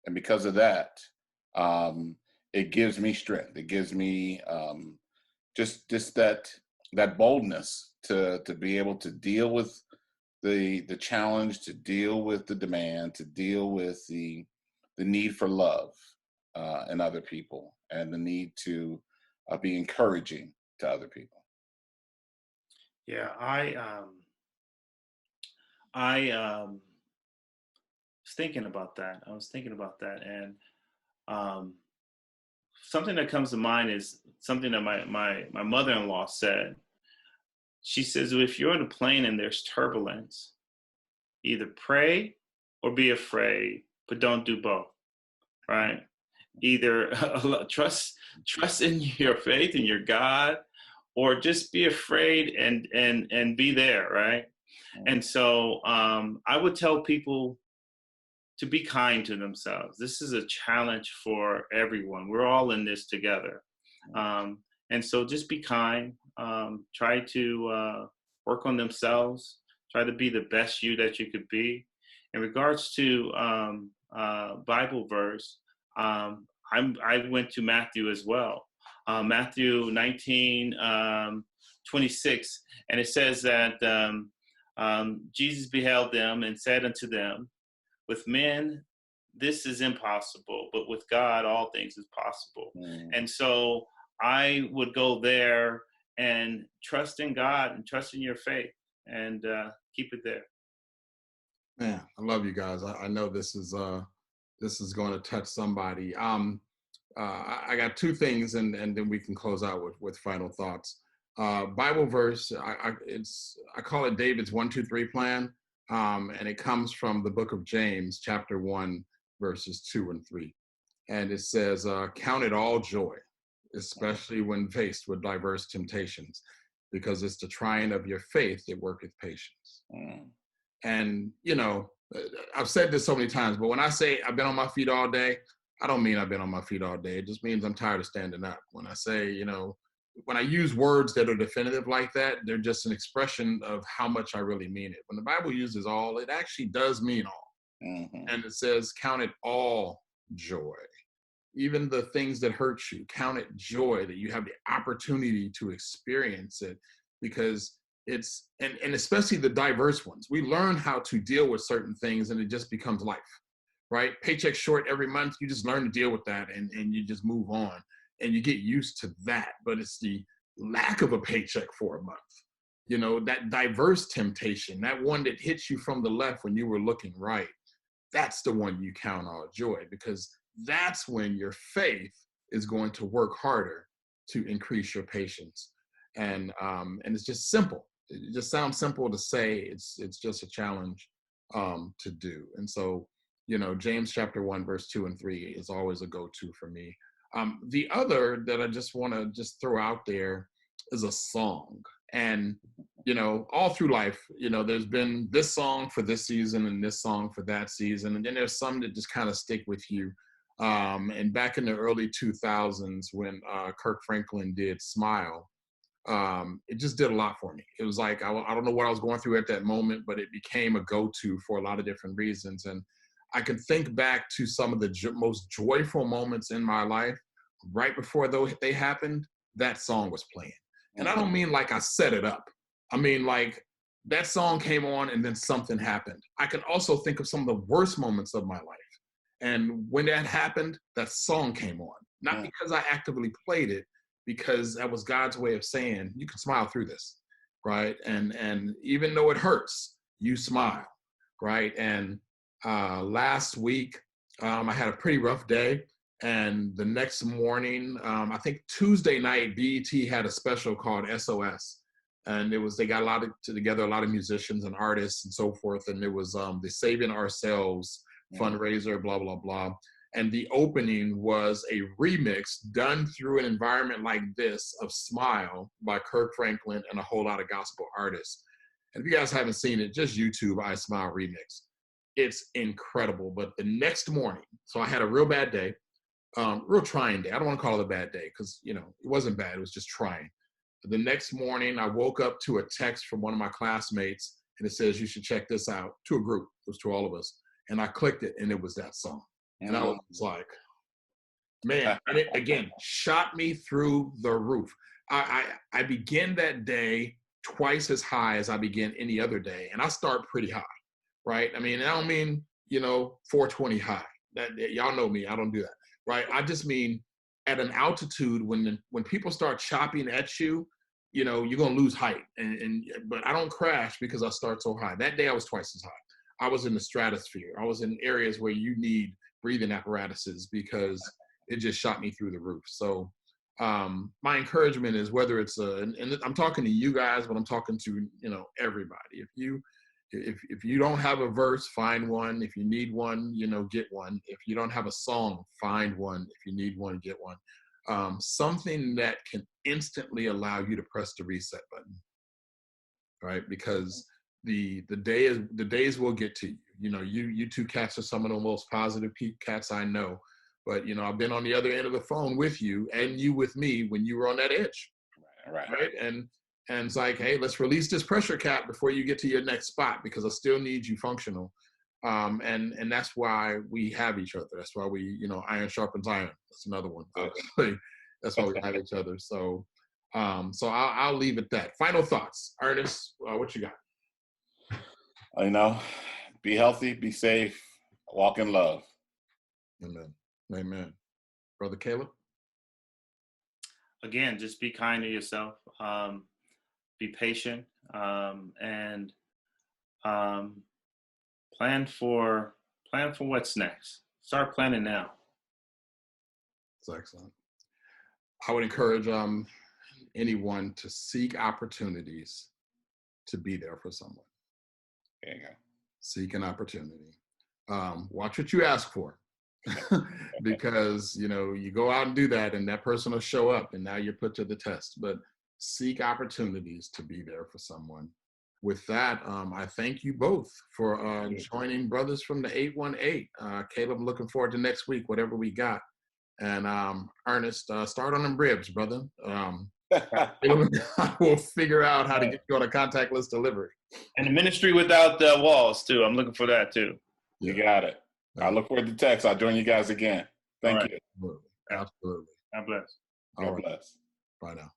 And because of that, it gives me strength. It gives me just that boldness to be able to deal with the challenge, to deal with the demand, to deal with the need for love in other people, and the need to be encouraging to other people. Yeah, I was thinking about that. And something that comes to mind is something that my mother-in-law said. She says, if you're on a plane and there's turbulence, either pray or be afraid, but don't do both, right? Either trust in your faith in your God, or just be afraid and be there, right? And so I would tell people to be kind to themselves. This is a challenge for everyone. We're all in this together. And so just be kind. Try to work on themselves. Try to be the best you that you could be. In regards to Bible verse, I went to Matthew as well. Matthew 19:26, and it says that Jesus beheld them and said unto them, with men, this is impossible, but with God, all things is possible. And so I would go there and trust in God and trust in your faith and keep it there. Man, I love you guys. I know this is going to touch somebody. I got two things, and then we can close out with final thoughts. Bible verse, I call it David's 1-2-3 plan. And it comes from the book of James, chapter 1, verses 2 and 3. And it says, count it all joy, especially when faced with diverse temptations, because it's the trying of your faith that worketh patience. And, I've said this so many times, but when I say I've been on my feet all day, I don't mean I've been on my feet all day. It just means I'm tired of standing up. When I say, when I use words that are definitive like that, they're just an expression of how much I really mean it. When the Bible uses all, it actually does mean all. And it says, count it all joy. Even the things that hurt you, count it joy that you have the opportunity to experience it. because it's, and especially the diverse ones. We learn how to deal with certain things and it just becomes life, right? Paycheck short every month, you just learn to deal with that and you just move on and you get used to that. But it's the lack of a paycheck for a month, you know, that diverse temptation, that one that hits you from the left when you were looking right. That's the one you count all joy, because that's when your faith is going to work harder to increase your patience. And it's just simple. It just sounds simple to say. It's just a challenge to do. And so, you know, James chapter 1, verse 2 and 3 is always a go-to for me. The other that I just want to just throw out there is a song. And, you know, all through life, you know, there's been this song for this season and this song for that season. And then there's some that just kind of stick with you. And back in the early 2000s when Kirk Franklin did Smile, it just did a lot for me. It was like, I don't know what I was going through at that moment, but it became a go-to for a lot of different reasons. And I can think back to some of the most joyful moments in my life. Right before they happened, that song was playing. And I don't mean like I set it up. I mean like that song came on and then something happened. I can also think of some of the worst moments of my life. And when that happened, that song came on. Not because I actively played it, because that was God's way of saying, you can smile through this, right? And even though it hurts, you smile, right? And last week, I had a pretty rough day. And the next morning, I think Tuesday night, BET had a special called SOS. And they got together a lot of musicians and artists and so forth. And it was the Saving Ourselves fundraiser, blah, blah, blah. And the opening was a remix done through an environment like this of Smile by Kirk Franklin and a whole lot of gospel artists. And if you guys haven't seen it, just YouTube I Smile remix. It's incredible. But the next morning, so I had a real bad day. Real trying day. I don't want to call it a bad day because, you know, it wasn't bad. It was just trying. But the next morning, I woke up to a text from one of my classmates, and it says, you should check this out, to a group. It was to all of us. And I clicked it, and it was that song. And I was like, man, and it, again, shot me through the roof. I begin that day twice as high as I begin any other day. And I start pretty high, right? I mean, I don't mean, you know, 420 high. Y'all know me. I don't do that. Right, I just mean at an altitude when people start chopping at you, you know, you're gonna lose height. But I don't crash because I start so high. That day I was twice as high. I was in the stratosphere. I was in areas where you need breathing apparatuses because it just shot me through the roof. So my encouragement is whether it's and I'm talking to you guys, but I'm talking to, you know, everybody. If you don't have a verse, find one. If you need one, you know, get one. If you don't have a song, find one. If you need one, get one. Something that can instantly allow you to press the reset button, right? Because the days will get to you. You know, you two cats are some of the most positive cats I know. But, you know, I've been on the other end of the phone with you and you with me when you were on that edge, right? And it's like, hey, let's release this pressure cap before you get to your next spot because I still need you functional. And that's why we have each other. That's why we, you know, iron sharpens iron. That's another one. That's why we have each other. So I'll leave it at that. Final thoughts. Ernest, what you got? You know, be healthy, be safe, walk in love. Amen. Amen. Brother Caleb? Again, just be kind to yourself. Be patient, and plan for what's next. Start planning now. That's excellent. I would encourage anyone to seek opportunities to be there for someone. There you go. Seek an opportunity. Watch what you ask for. Because, you know, you go out and do that and that person will show up and now you're put to the test. But seek opportunities to be there for someone. With that, I thank you both for joining Brothers from the 818. Caleb, looking forward to next week, whatever we got. And Ernest, start on them ribs, brother. We'll figure out how to get you on a contactless delivery. And the ministry without the walls, too. I'm looking for that, too. You got it. I look forward to text. I'll join you guys again. Thank you. Absolutely. God bless. God bless. Bye now.